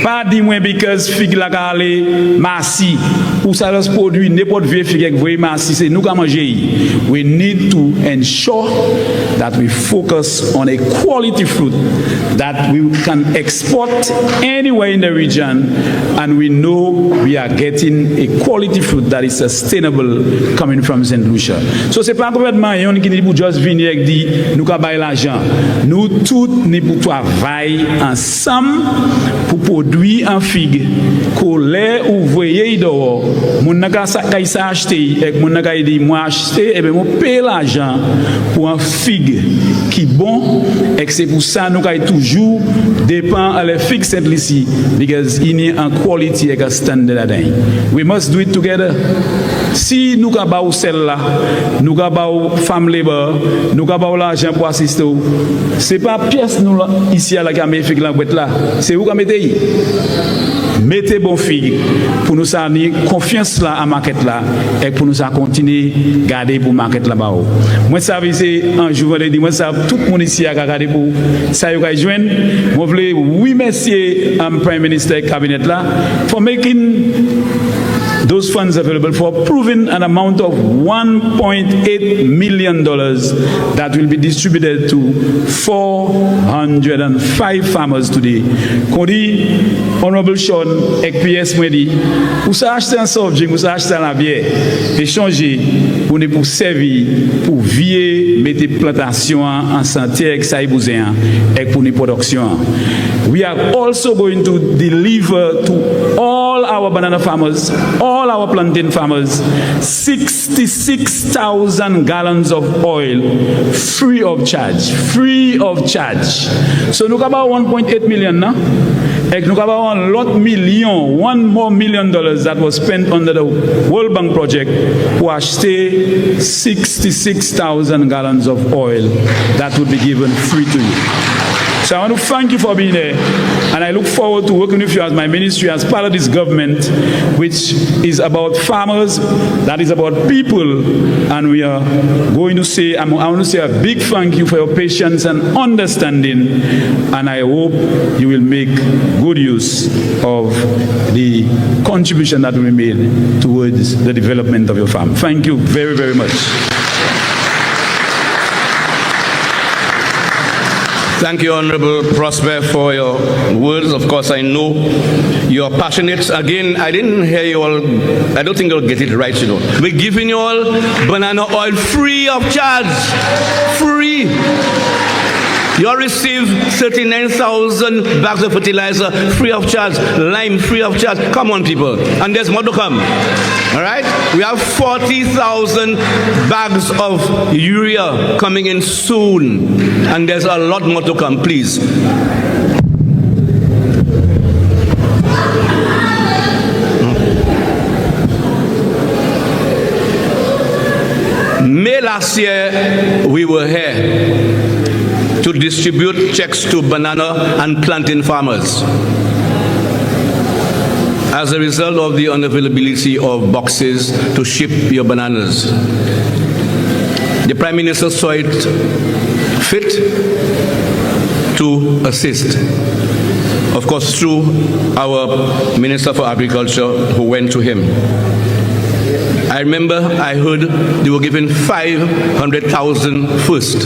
Pas dis moi because fig la gale massi ou ça se produit n'importe vieux fig avec vrai massi c'est nous qui manger. We need to ensure that we focus on a quality fruit that we can export anywhere in the region, and we know we are getting a quality fruit that is sustainable coming from St. Lucia. So c'est pas un gouvernement qui dit pour juste venir et dire nous ka bailler l'argent. Nous tous ni pour travailler ensemble pour produire un figue qu'on les ouvrier dehors. Mon naka ça acheter et mon naka dit moi acheter et ben moi payer l'argent pour un figue qui bon et c'est pour ça nous ka toujours dépend à la figue St. Lucie because il y a un quality et un standard là-dedans. We must do it together. Si nous avons ba ou celle-là, nous avons ba ou femme labor, nous avons ba ou l'argent pour assister, c'est pas pièce nous ici à la caméra fait la boîte là, c'est vous qui mettez. Mettez bon figue pour nous ça ni confiance là à market là et pour nous ça continuer garder pour market là bas. Moi ça c'est un jour vendredi moi ça tout le monde ici a garder pour ça yo joindre. Moi voulais oui merci Prime Minister cabinet là for making those funds available for approving an amount of $1.8 million that will be distributed to 405 farmers today. Kodi, Honorable Sean, XPS Mwedi, ou ça acheter un subject, ou ça acheter la bière, et changer pour ne pour servir, pour vier, mettre plantation en santé avec ça et pour une production. We are also going to deliver to all our banana farmers, all our plantain farmers, 66,000 gallons of oil free of charge. Free of charge. So nous avons 1.8 million now. Et nous avons un lot million, $1 more million that was spent under the World Bank project pour acheter 66,000 gallons of oil that would be given free to you. So I want to thank you for being there, and I look forward to working with you as my ministry, as part of this government, which is about farmers, that is about people, and we are going to say, I want to say a big thank you for your patience and understanding, and I hope you will make good use of the contribution that we made towards the development of your farm. Thank you very, very much. Thank you, Honorable Prosper, for your words. Of course, I know you are passionate. Again, I didn't hear you all. I don't think you'll get it right, you know. We're giving you all banana oil free of charge. Free. You'll receive 39,000 bags of fertilizer free of charge, lime free of charge. Come on, people. And there's more to come. All right? We have 40,000 bags of urea coming in soon. And there's a lot more to come, please. May last year, we were here to distribute checks to banana and plantain farmers as a result of the unavailability of boxes to ship your bananas. The Prime Minister saw it fit to assist, of course, through our Minister for Agriculture, who went to him. I remember I heard they were given 500,000 first,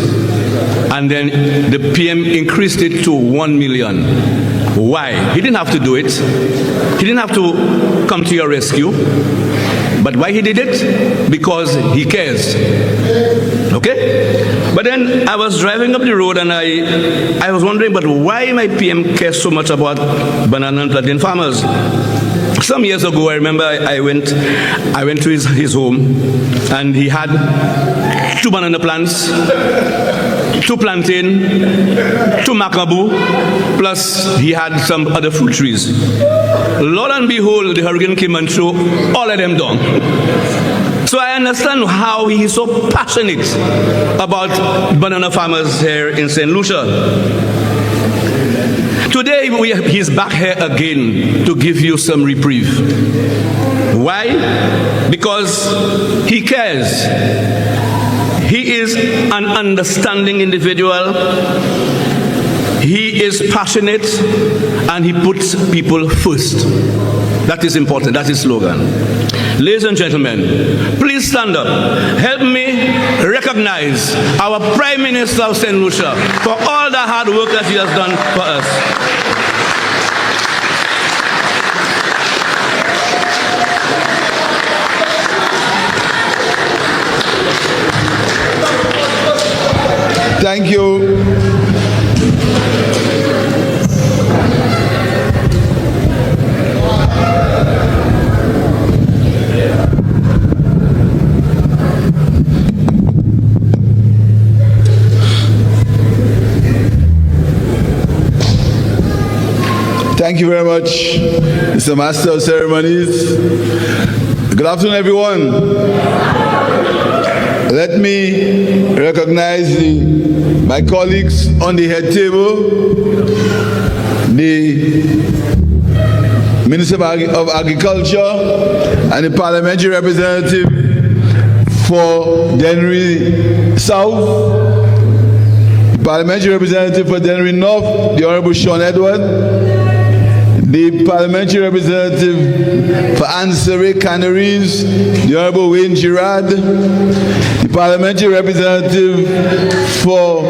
and then the PM increased it to 1 million. Why? He didn't have to do it. He didn't have to come to your rescue. But why he did it? Because he cares. Okay? But then I was driving up the road and I was wondering, but why my PM cares so much about banana and plantain farmers? Some years ago, I remember I went to his home, and he had 2 banana plants, 2 plantain, 2 macaboo, plus he had some other fruit trees. Lord and behold, the hurricane came and threw all of them down. So I understand how he is so passionate about banana farmers here in St. Lucia. Today, he's back here again to give you some reprieve. Why? Because he cares. He is an understanding individual. He is passionate, and he puts people first. That is important. That's his slogan. Ladies and gentlemen, please stand up. Help me recognize our Prime Minister of St. Lucia for all the hard work that he has done for us. Thank you. Thank you very much, Mr. Master of Ceremonies. Good afternoon, everyone. Let me recognize my colleagues on the head table, the Minister of Agriculture and the Parliamentary representative for Dennery South, the Parliamentary representative for Dennery North, the Honorable Sean Edward, the Parliamentary representative for Ansere Canaries, the Honorable Wayne Girard, the Parliamentary representative for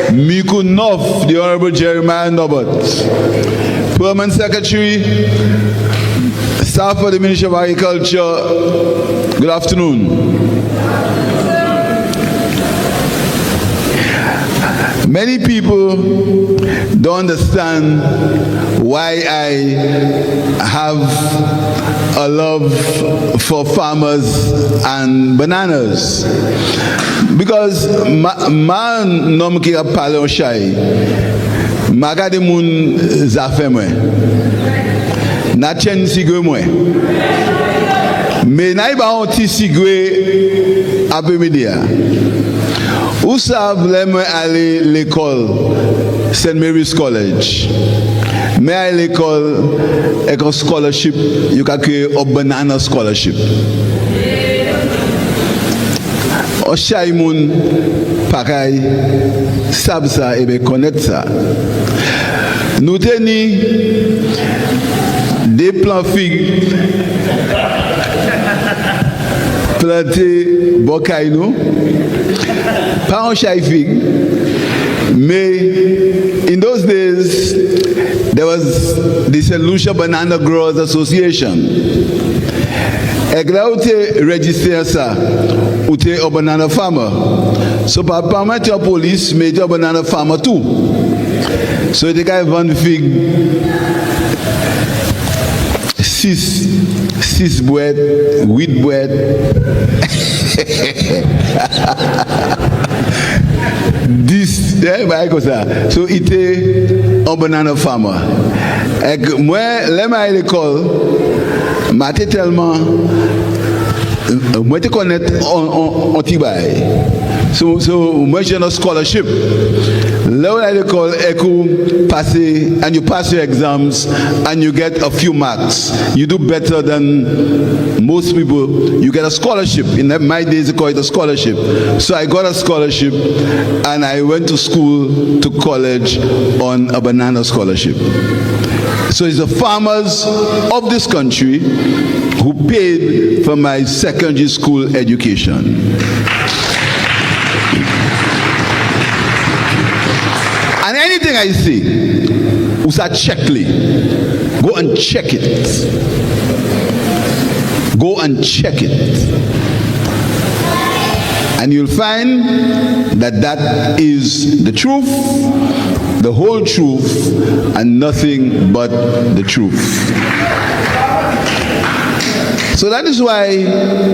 Miku North, the Honorable Jeremiah Norbert, Permanent Secretary, staff of the Ministry of Agriculture, good afternoon. Many people don't understand why I have a love for farmers and bananas. Because ma nom ki ap pale on chay, ma gade moun zafè mwen, na chen sigwe mwen. Me na iba on ti sigwe apè media. Ou savent moi aller l'école St. Mary's College. Mais à l'école avec un scholarship, you can créer un banana scholarship. Au chaimoun pareil, savent ça et bien connaître ça. Nous tenons des plants figues plantés bocaille nous. Pas un chai figue, mais in those days, there was the St. Lucia Banana Growers Association. Egla ute register sa, ute a banana farmer. So par permit your police made a banana farmer too. So the guy van fig six bread, wheat bread. This, so it a banana farmer. Moi, les ma l'école, m'a tellement, moi te connaître en Tibay. So moi j'ai un scholarship. Là où à l'école, passer and you pass your exams and you get a few marks. You do better than most people. You get a scholarship. In my days, they call it a scholarship. So I got a scholarship and I went to school, to college on a banana scholarship. So it's the farmers of this country who paid for my secondary school education. And anything I say, usa checkly. Go and check it. Go and check it. And you'll find that that is the truth, the whole truth, and nothing but the truth. So that is why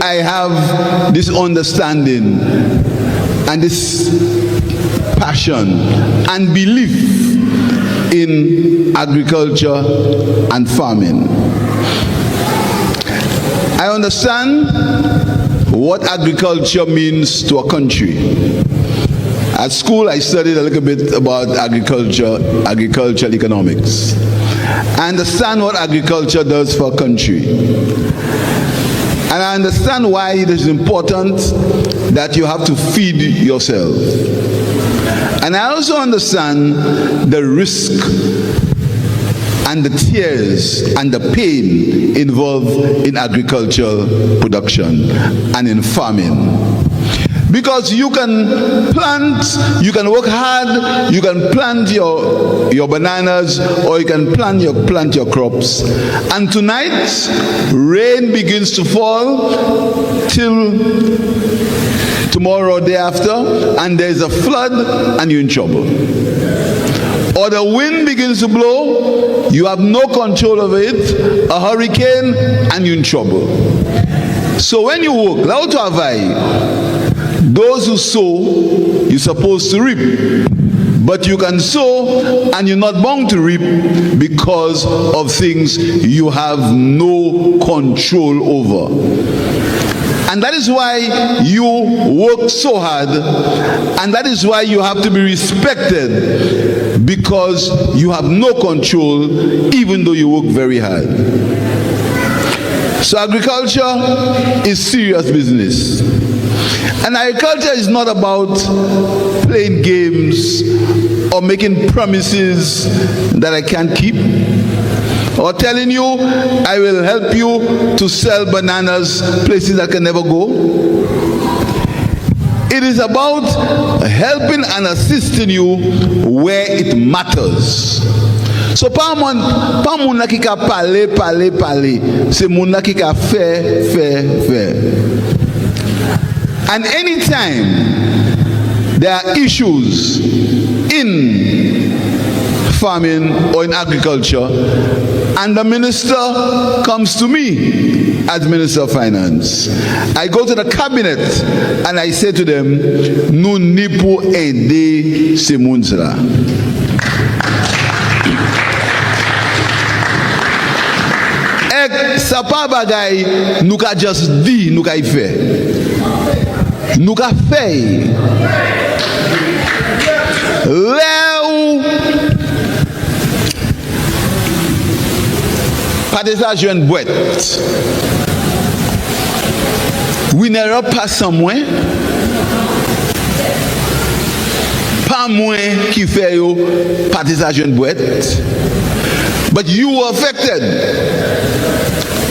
I have this understanding and this passion and belief in agriculture and farming. I understand what agriculture means to a country. At school, I studied a little bit about agricultural economics. I understand what agriculture does for a country. And I understand why it is important that you have to feed yourself. And I also understand the risk and the tears and the pain involved in agricultural production and in farming. Because you can plant, you can work hard, you can plant your bananas, or you can plant your crops. And tonight, rain begins to fall till tomorrow or day after, and there's a flood and you're in trouble. Or the wind begins to blow, you have no control over it, a hurricane, and you're in trouble. So when you work, lao to avai, those who sow, you're supposed to reap. But you can sow and you're not bound to reap because of things you have no control over. And that is why you work so hard, and that is why you have to be respected, because you have no control even though you work very hard. So agriculture is serious business. And agriculture is not about playing games or making promises that I can't keep, or telling you I will help you to sell bananas places that can never go. It is about helping and assisting you where it matters. So pas moun la ki ka parler, c'est moun la ki ka faire. And anytime there are issues in farming or in agriculture, and the minister comes to me as Minister of Finance, I go to the cabinet and I say to them, nous n'y pour aider ces mouns-là. Sa pa bagay nou ka just di, nou ka y fe. Nou ka fe. Le ou pa de sa jwen bwet. Ou ne re pa san mwen. Pa mwen ki fe yo pa de sa jwen bwet. But you were affected.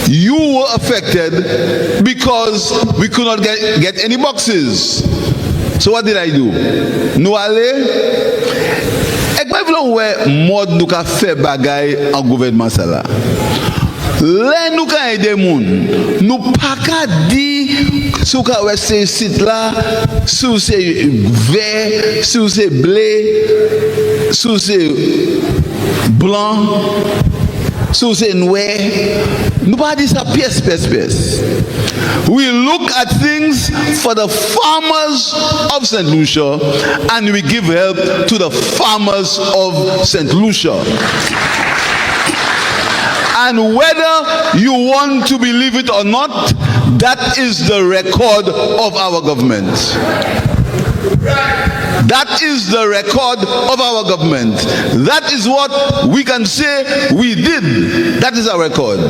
You were affected because we could not get any boxes. So what did I do? Nou ale, ek pa vle ouais mode nous ka fait bagay en gouvernement ça là. Là nous ka aider moun, nous pas ka di sou ka ouais ces site là, sous ces vert, sous ces blé, sous ces blanc, sous ces noir. Nous pas di ça pièce. We look at things for the farmers of St. Lucia and we give help to the farmers of St. Lucia. And whether you want to believe it or not, that is the record of our government. That is the record of our government. That is what we can say we did. That is our record.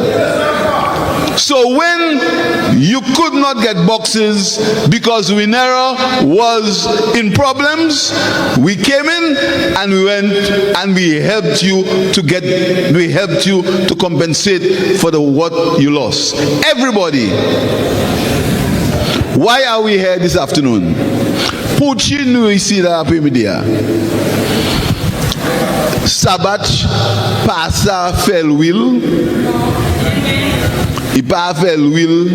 So when you could not get boxes because Winera was in problems, we came in and we went and we helped you to compensate for what you lost. Everybody. Why are we here this afternoon? Pucci nous ici l'après-midi. Sabat passa fait l'huile. Il pas fait l'huile.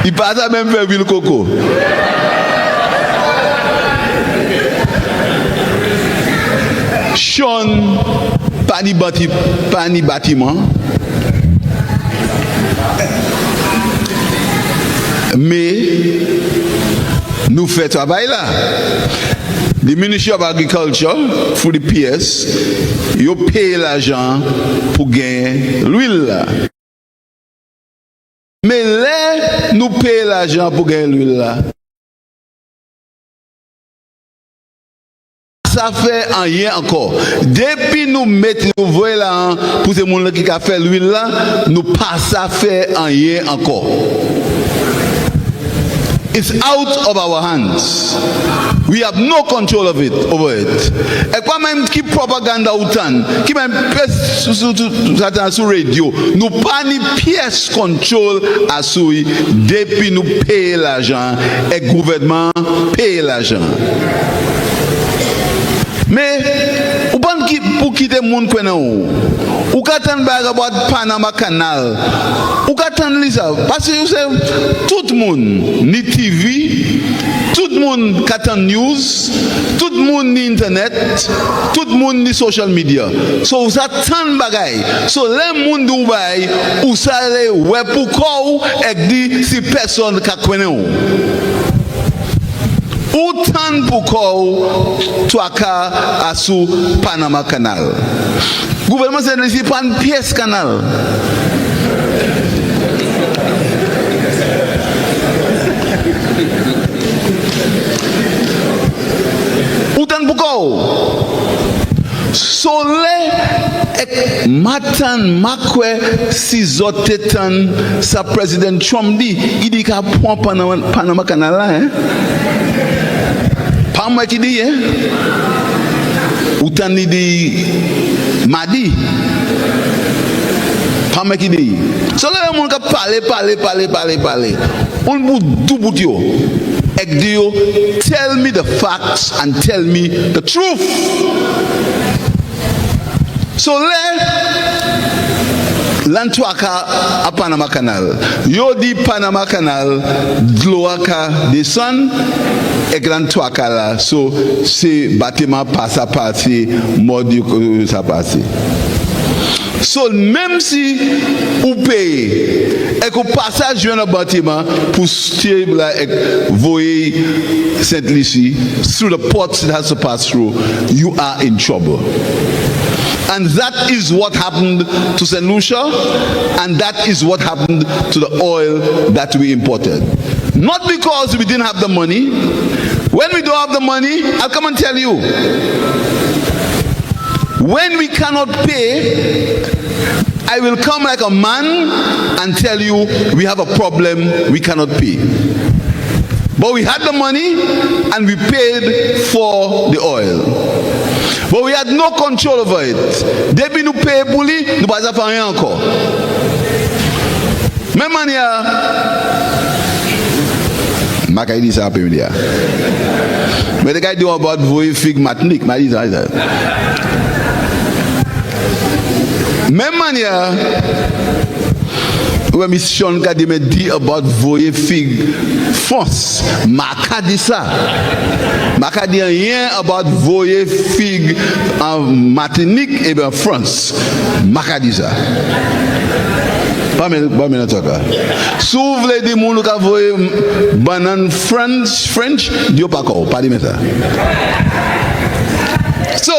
Il pas même fait l'huile coco. Sean pas ni bâtiment. Mais nous faisons travail là. The Ministry of Agriculture, for the PS, you pay l'argent pour gagner l'huile là. Mais là, nous payons l'argent pour gagner l'huile là. Ça fait rien encore. Depuis nous mettons nous voyons là pour ces gens qui a fait l'huile là, nous pas ça fait rien encore. It's out of our hands. We have no control of it, over it. Et quoi même qui propaganda autant, qui même pèse sur radio, nous pas ni pièce contrôle à souy depuis nous payer l'argent et le gouvernement paye l'argent. Mais ou pas pour quitter le monde ou qu'attendre about Panama Canal ou qu'attendre ça parce que tout le monde ni TV, tout le monde qu'attend news, tout le monde ni internet, tout le monde ni social media. So vous attend bagay. So les monde Dubaï ou ça les ouais pour quoi et dit si personne ka connaît ou. Autant pour toi à sous Panama Canal. Le gouvernement c'est pas une pièce canal. Autant pour Soleil Matan Makwe Sizotetan sa président Trump dit il dit qu'à point Panama Canal là hein. Pas moi qui dit hein. Autant il dit Madi. Pas moi qui dit. Soleil mon qui parler. On bout tout bout yo. Et dit tell me the facts and tell me the truth. So l'Antoaka à Panama Canal. Yo di Panama Canal, Dloaka descend et l'Antoaka là. So c'est bâtiment passe à passer, mode ça passe. So même si vous payez et que passage vient au bâtiment pour stable et voyer Saint Lucie through the ports it has to pass through, you are in trouble. And that is what happened to St. Lucia, and that is what happened to the oil that we imported. Not because we didn't have the money. When we don't have the money, I'll come and tell you. When we cannot pay, I will come like a man and tell you we have a problem, we cannot pay. But we had the money and we paid for the oil. But we had no control over it. Depuis nous payer pour lui, nous pas faire rien encore. Même manière, Maka di sa apem dia. Mais the guy do about voye fig matnik, ma di sa. Même manière, when mission kadi me di about voye fig France, maka di sa. Maka di rien about voye fig en Martinique et bien France. Maka di sa. Pas maintenant toka. Si vous voulez dire moun ka voye banane French, Dieu pas quoi, pas di mettre. So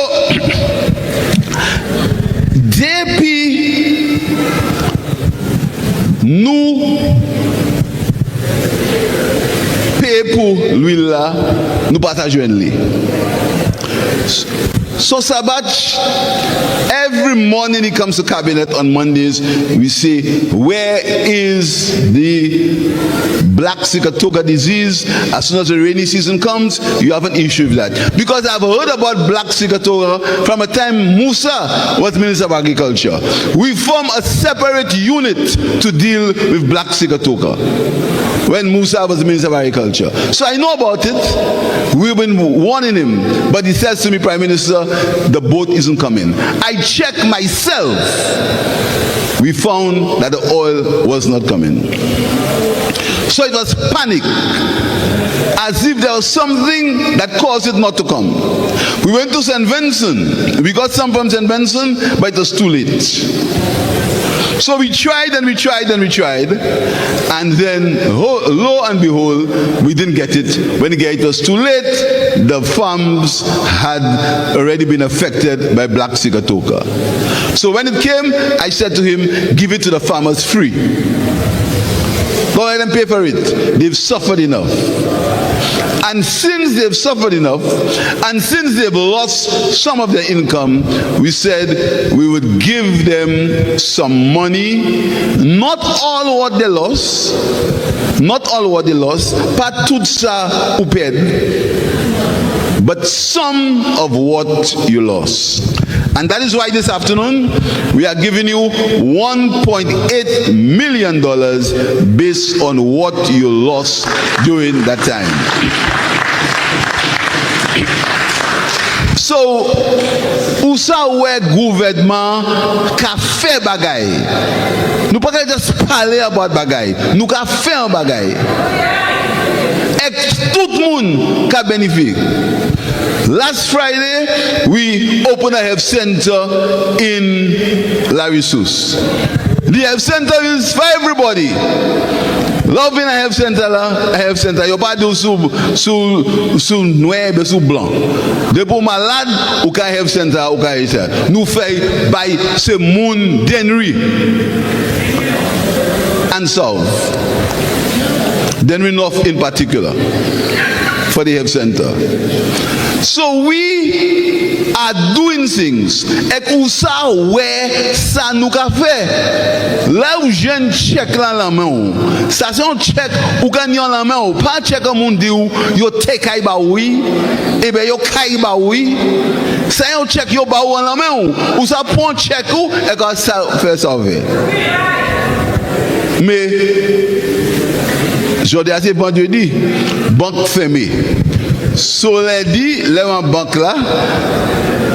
depuis nous payons pour l'huile là, nous partageons l'huile. So Sabbath, every morning he comes to cabinet on Mondays, we say, where is the Black Sigatoka disease? As soon as the rainy season comes, you have an issue with that. Because I've heard about Black Sigatoka from the time Musa was Minister of Agriculture. We formed a separate unit to deal with Black Sigatoka when Musa was Minister of Agriculture. So I know about it. We've been warning him. But he says to me, Prime Minister, the boat isn't coming. I checked myself. We found that the oil was not coming. So it was panic, as if there was something that caused it not to come. We went to St. Vincent. We got some from St. Vincent, but it was too late. So we tried and we tried and we tried, and then lo and behold, we didn't get it. When it was too late, the farms had already been affected by Black Sigatoka. So when it came, I said to him, give it to the farmers free. Go ahead and pay for it. They've suffered enough. And since they've suffered enough, and since they've lost some of their income, we said we would give them some money, not all what they lost, pas tout ça ou perdre, but some of what you lost. And that is why this afternoon we are giving you $1.8 million based on what you lost during that time. So, où ça ouais gouvernement qu'a fait bagay? Nous pas juste parler about bagay, nous qu'a fait un bagay. Et tout le monde qu'a bénéficié. Last Friday, we opened a health center in La Ressource. The health center is for everybody. Loving a health center, yo pas de sous noir, sous blanc. De pour malade, ou ka health center, ou ka ça. Nous fait by ce monde dennery and solve. Dennery North in particular for the health center. So we are doing things. Et où ça ouais ça nous qu'a fait. Là où jeune check là la main, ça c'est un check ou gagne la main, pas check comme on dit ou yo take ay ba oui, et ben yo kay ba oui. C'est un check yo ba ou la main ou ça prend check ou et quand ça fait sauver. Mais je dis à ce vendredi, banque fermée. Soleil dit, là en banque là,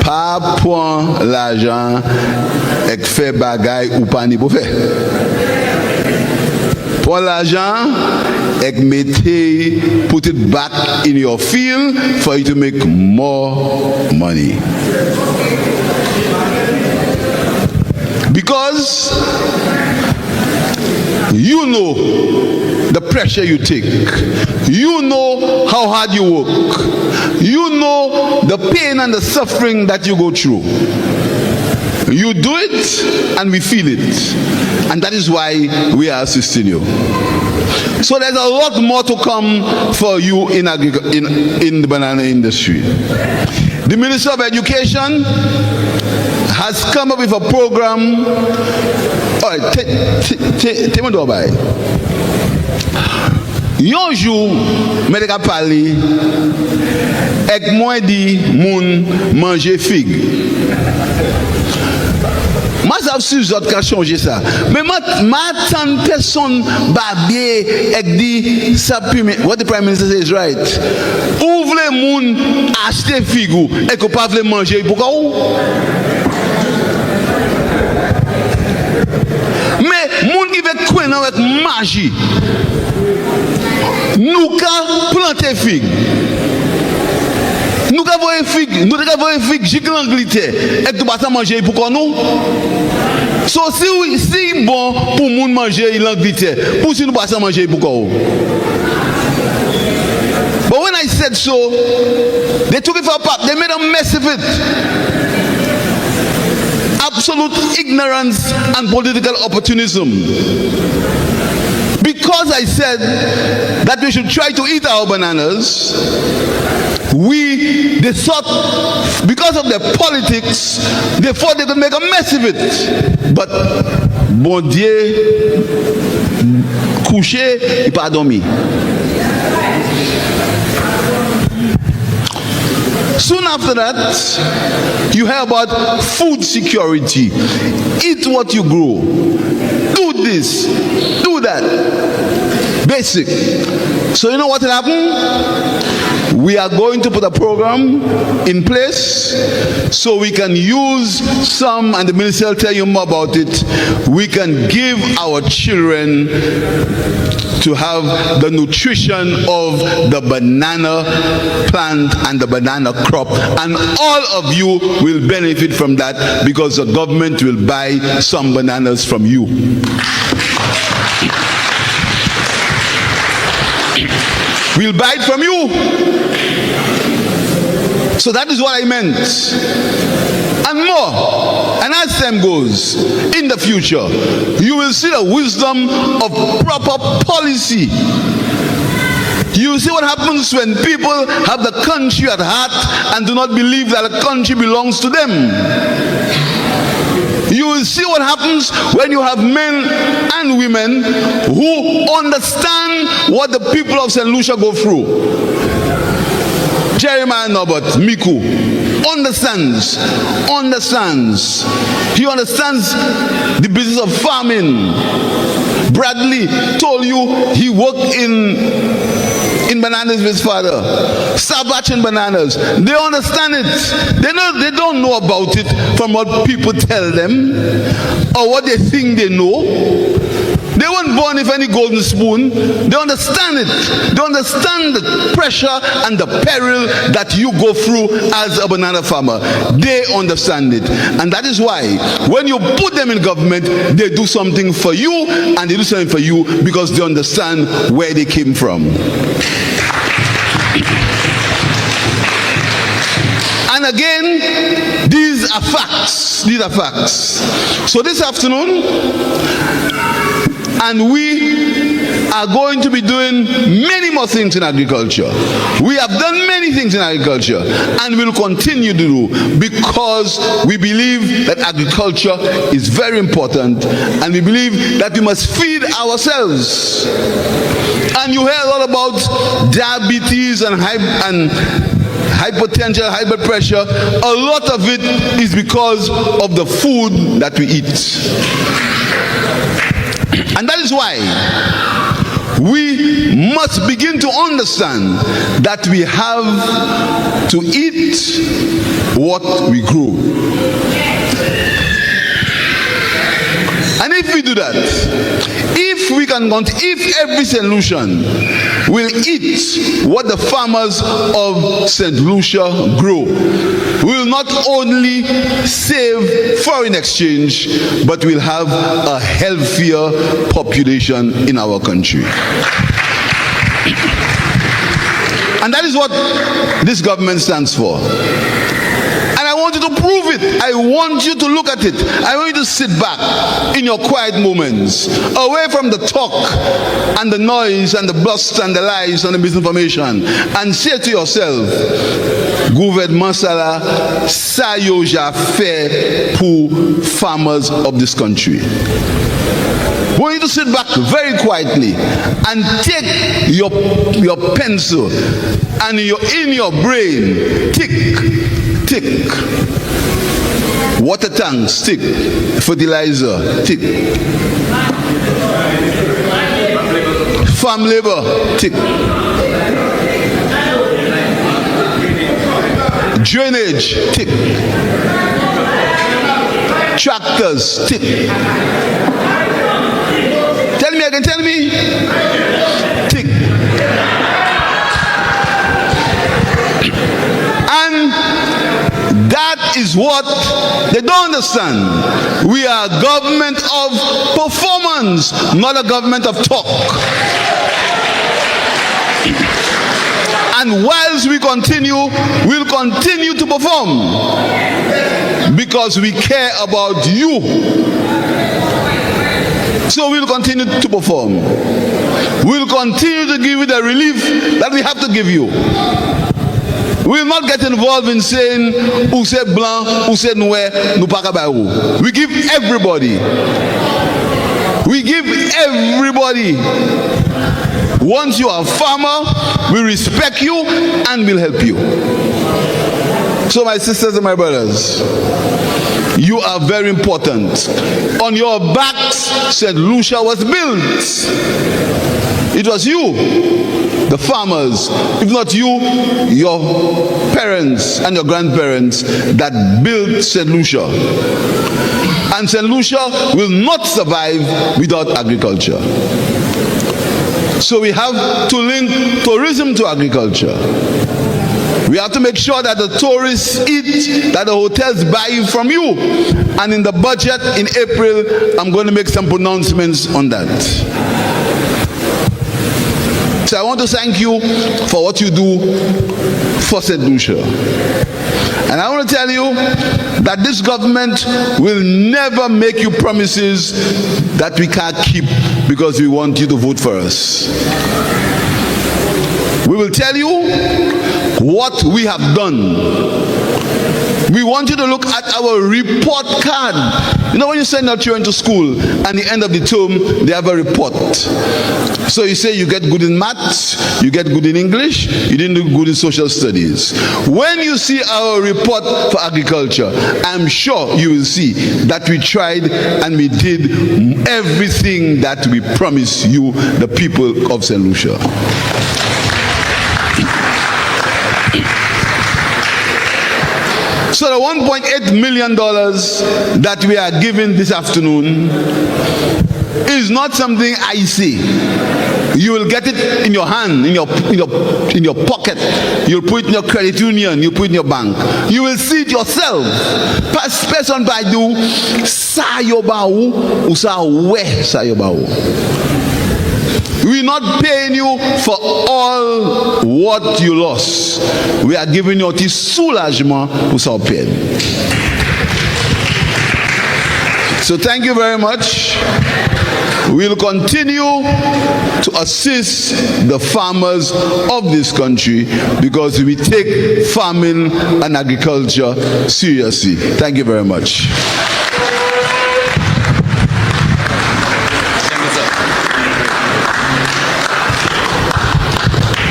pas prendre l'argent et faire bagaille ou pas ni pour faire. Prends l'argent et mettez, put it back in your field for you to make more money. Because you know the pressure you take. You know how hard you work. You know the pain and the suffering that you go through. You do it and we feel it. And that is why we are assisting you. So there's a lot more to come for you in the banana industry. The Minister of Education has come up with a program. All right, take me by. Yon jour, me ka parler avec moi di moun manger figue. Moi savent si vous avez changé ça. Mais maintenant, personne barbier et dit ça what the Prime Minister says right. Ouvre les moun acheter figou et que pas veut manger pourquoi ou? Mais moun qui veut connaître avec magie. Nous ka planter figue. Nous avons un figue gigantité et tu vas manger pourquoi nous? So si bon pour moun manger l'anglité, pour si nous pas manger pourquoi? But when I said so, they took it for a pop. They made a mess of it. Absolute ignorance and political opportunism. Because I said that we should try to eat our bananas, they thought because of their politics, they thought they could make a mess of it. But bon Dieu, couché, il pas dormi. Soon after that, you hear about food security. Eat what you grow. Do this, do that. Basic. So you know what will happen? We are going to put a program in place so we can use some, and the minister will tell you more about it. We can give our children to have the nutrition of the banana plant and the banana crop, and all of you will benefit from that because the government will buy some bananas from you. We'll buy it from you. So that is what I meant. And more. And as time goes, in the future, you will see the wisdom of proper policy. You see what happens when people have the country at heart and do not believe that the country belongs to them. You will see what happens when you have men and women who understand what the people of St. Lucia go through. Jeremiah Norbert, Miku, understands. He understands the business of farming. Bradley told you he worked in bananas with his father. Sabach and bananas. They understand it. They don't know about it from what people tell them or what they think they know. They weren't born with any golden spoon. They understand it. They understand the pressure and the peril that you go through as a banana farmer. They understand it. And that is why when you put them in government, they do something for you, and they do something for you because they understand where they came from. And again, these are facts. These are facts. So this afternoon, and we are going to be doing many more things in agriculture. We have done many things in agriculture and will continue to do, because we believe that agriculture is very important, and we believe that we must feed ourselves. And you hear a lot about diabetes and hypertension, high blood pressure. A lot of it is because of the food that we eat. And that is why we must begin to understand that we have to eat what we grow. And if we do that, if every St. Lucian will eat what the farmers of St. Lucia grow, we will not only save foreign exchange, but we'll have a healthier population in our country. And that is what this government stands for. And I want you to prove it. I want you to look at it. I want you to sit back in your quiet moments, away from the talk and the noise and the bluster and the lies and the misinformation, and say to yourself, gouvernement sala sa yo ja fait pour farmers of this country. We want you to sit back very quietly and take your pencil and in your brain, tick. Water tanks, tick. Fertilizer, tick. Farm labor, tick. Drainage, tick. Tractors, tick. Tell me again, tell me. Tick. And that is what they don't understand. We are a government of performance, not a government of talk. And whilst we continue, we'll continue to perform because we care about you. So we'll continue to perform. We'll continue to give you the relief that we have to give you. We will not get involved in saying who said blanc, who said noir, nous pas capable. We give everybody. We give everybody. Once you are a farmer, we respect you and will help you. So my sisters and my brothers, you are very important. On your backs, St. Lucia was built. It was you, the farmers, if not you, your parents and your grandparents that built St. Lucia. And St. Lucia will not survive without agriculture. So we have to link tourism to agriculture. We have to make sure that the tourists eat, that the hotels buy from you. And in the budget in April, I'm going to make some pronouncements on that. So I want to thank you for what you do for St. Lucia. And I want to tell you that this government will never make you promises that we can't keep because we want you to vote for us. We will tell you what we have done. We want you to look at our report card. You know when you send your children to school and at the end of the term they have a report. So you say you get good in maths, you get good in English, you didn't do good in social studies. When you see our report for agriculture, I'm sure you will see that we tried and we did everything that we promised you, the people of St. Lucia. So the $1.8 million that we are giving this afternoon is not something I see. You will get it in your hand, in your pocket. You'll put it in your credit union. You put it in your bank. You will see it yourself. Person by do sayobau usawe sayobau. We're not paying you for all what you lost. We are giving you this soulagement without pain. So thank you very much. We'll continue to assist the farmers of this country because we take farming and agriculture seriously. Thank you very much.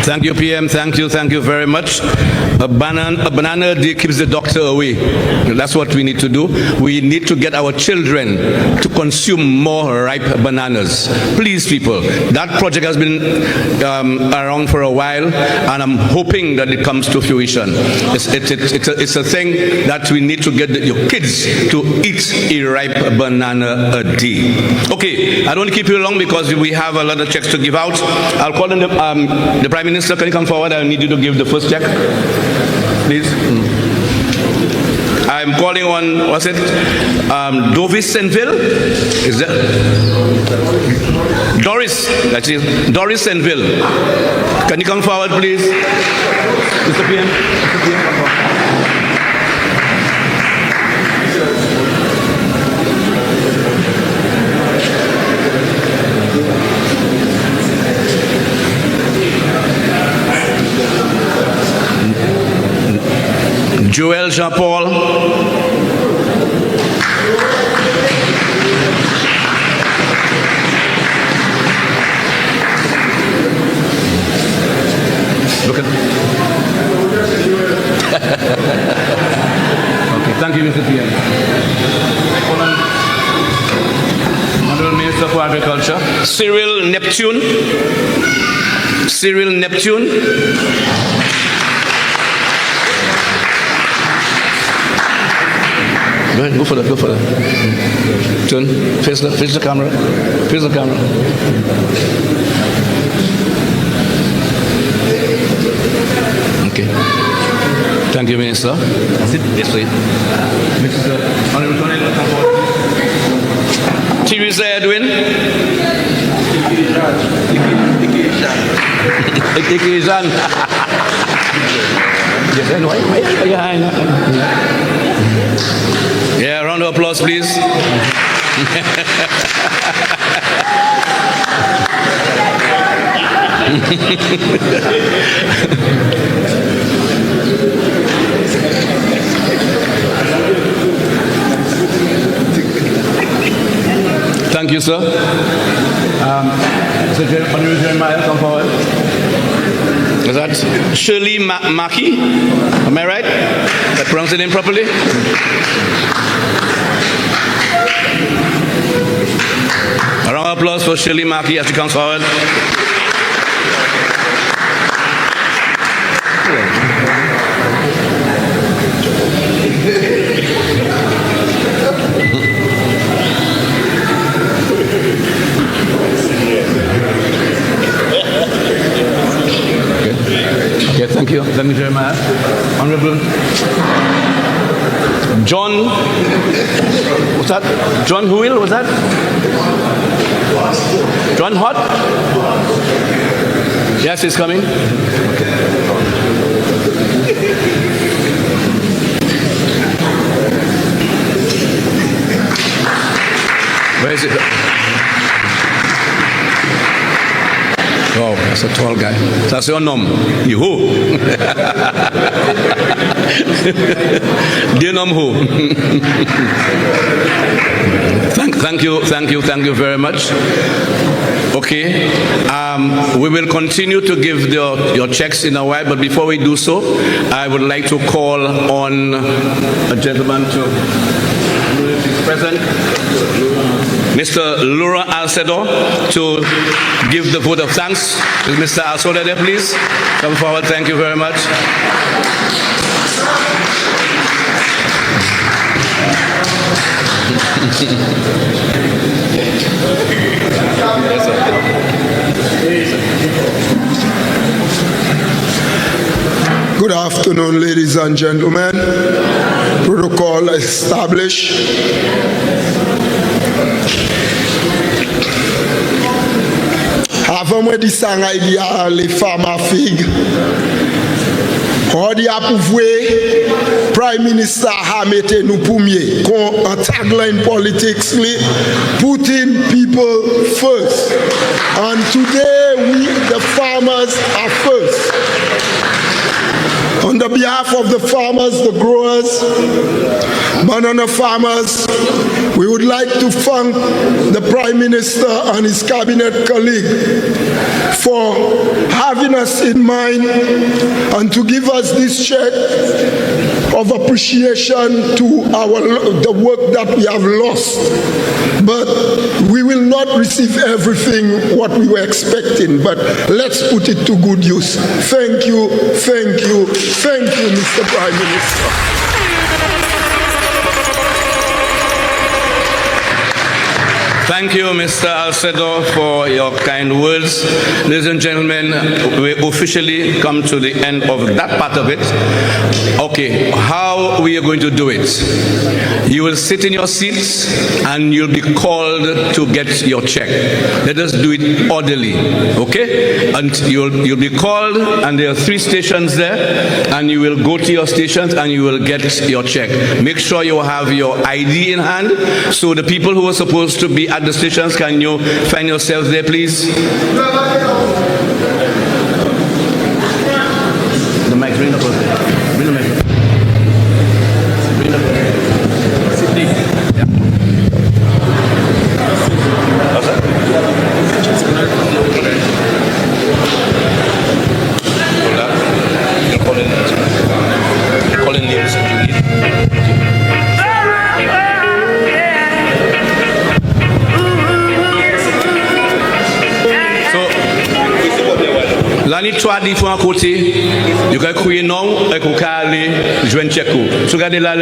Thank you, PM. Thank you very much. A banana day keeps the doctor away. That's what we need to do. We need to get our children to consume more ripe bananas. Please, people, that project has been around for a while, and I'm hoping that it comes to fruition. It's a thing that we need to get your kids to eat a ripe banana a day. Okay, I don't want to keep you long because we have a lot of checks to give out. I'll call in the Prime Minister. Can you come forward? I need you to give the first check, please. I'm calling on, what's it? Dovis Senville? Is that? Doris, that's it. Doris Senville. Can you come forward, please? Mr. PM? Mr. PM, come forward. Joel Jean-Paul. Look at. Okay, thank you, Mr. PM. Agriculture. Cyril Neptune. Cyril Neptune. Go ahead, go for that, go for that. Turn, face the camera, face the camera. Okay. Thank you, Minister. Sit this way. Mr. Honorable Colonel, come forward. Teresa Edwin. Ikizan. Yes, I know. Yeah, round of applause, please. Thank you, sir. Honorable Jeremiah, come forward. Is that Shirley Maki? Am I right? Did I pronounce the name properly? A round of applause for Shirley Maki as she comes forward. Okay, thank you. Thank you very much. Honorable John, what's that? John Huil, was that? John Hott? Yes, he's coming. Where is it? Oh, that's a tall guy. That's your name. Who? Dear name who? Thank you very much. Okay, we will continue to give your checks in a while, but before we do so, I would like to call on a gentleman to present, Mr. Laura Alcedo, to give the vote of thanks. Is Mr. Alcedo there, please? Come forward. Thank you very much. Good afternoon, ladies and gentlemen. Protocol established. Avant moi di sanga il y a les femmes à figue. On dit à pouvoir Prime Minister a mette nous premier qu'on tagline politics putting people first. And today we the farmers are first. On the behalf of the farmers, the growers, banana farmers, we would like to thank the Prime Minister and his cabinet colleague for having us in mind and to give us this check of appreciation to the work that we have lost. But we will not receive everything what we were expecting, but let's put it to good use. Thank you, thank you, thank you, Mr. Prime Minister. Thank you, Mr. Alcedo, for your kind words. Ladies and gentlemen, we officially come to the end of that part of it. Okay, how we are going to do it? You will sit in your seats and you'll be called to get your check. Let us do it orderly, okay? And you'll be called, and there are 3 stations there, and you will go to your stations and you will get your check. Make sure you have your ID in hand, so the people who are supposed to be at the stations, can you find yourselves there, please? The mic, bring the mic. Bring the mic. Bring the mic. Sit there. Yeah. How's that? You're calling names. Gani 3 différents côtés, vous pouvez crier non et vous pouvez aller joindre Tchèque. So regardez là,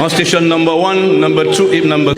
en station number 1, number 2 et number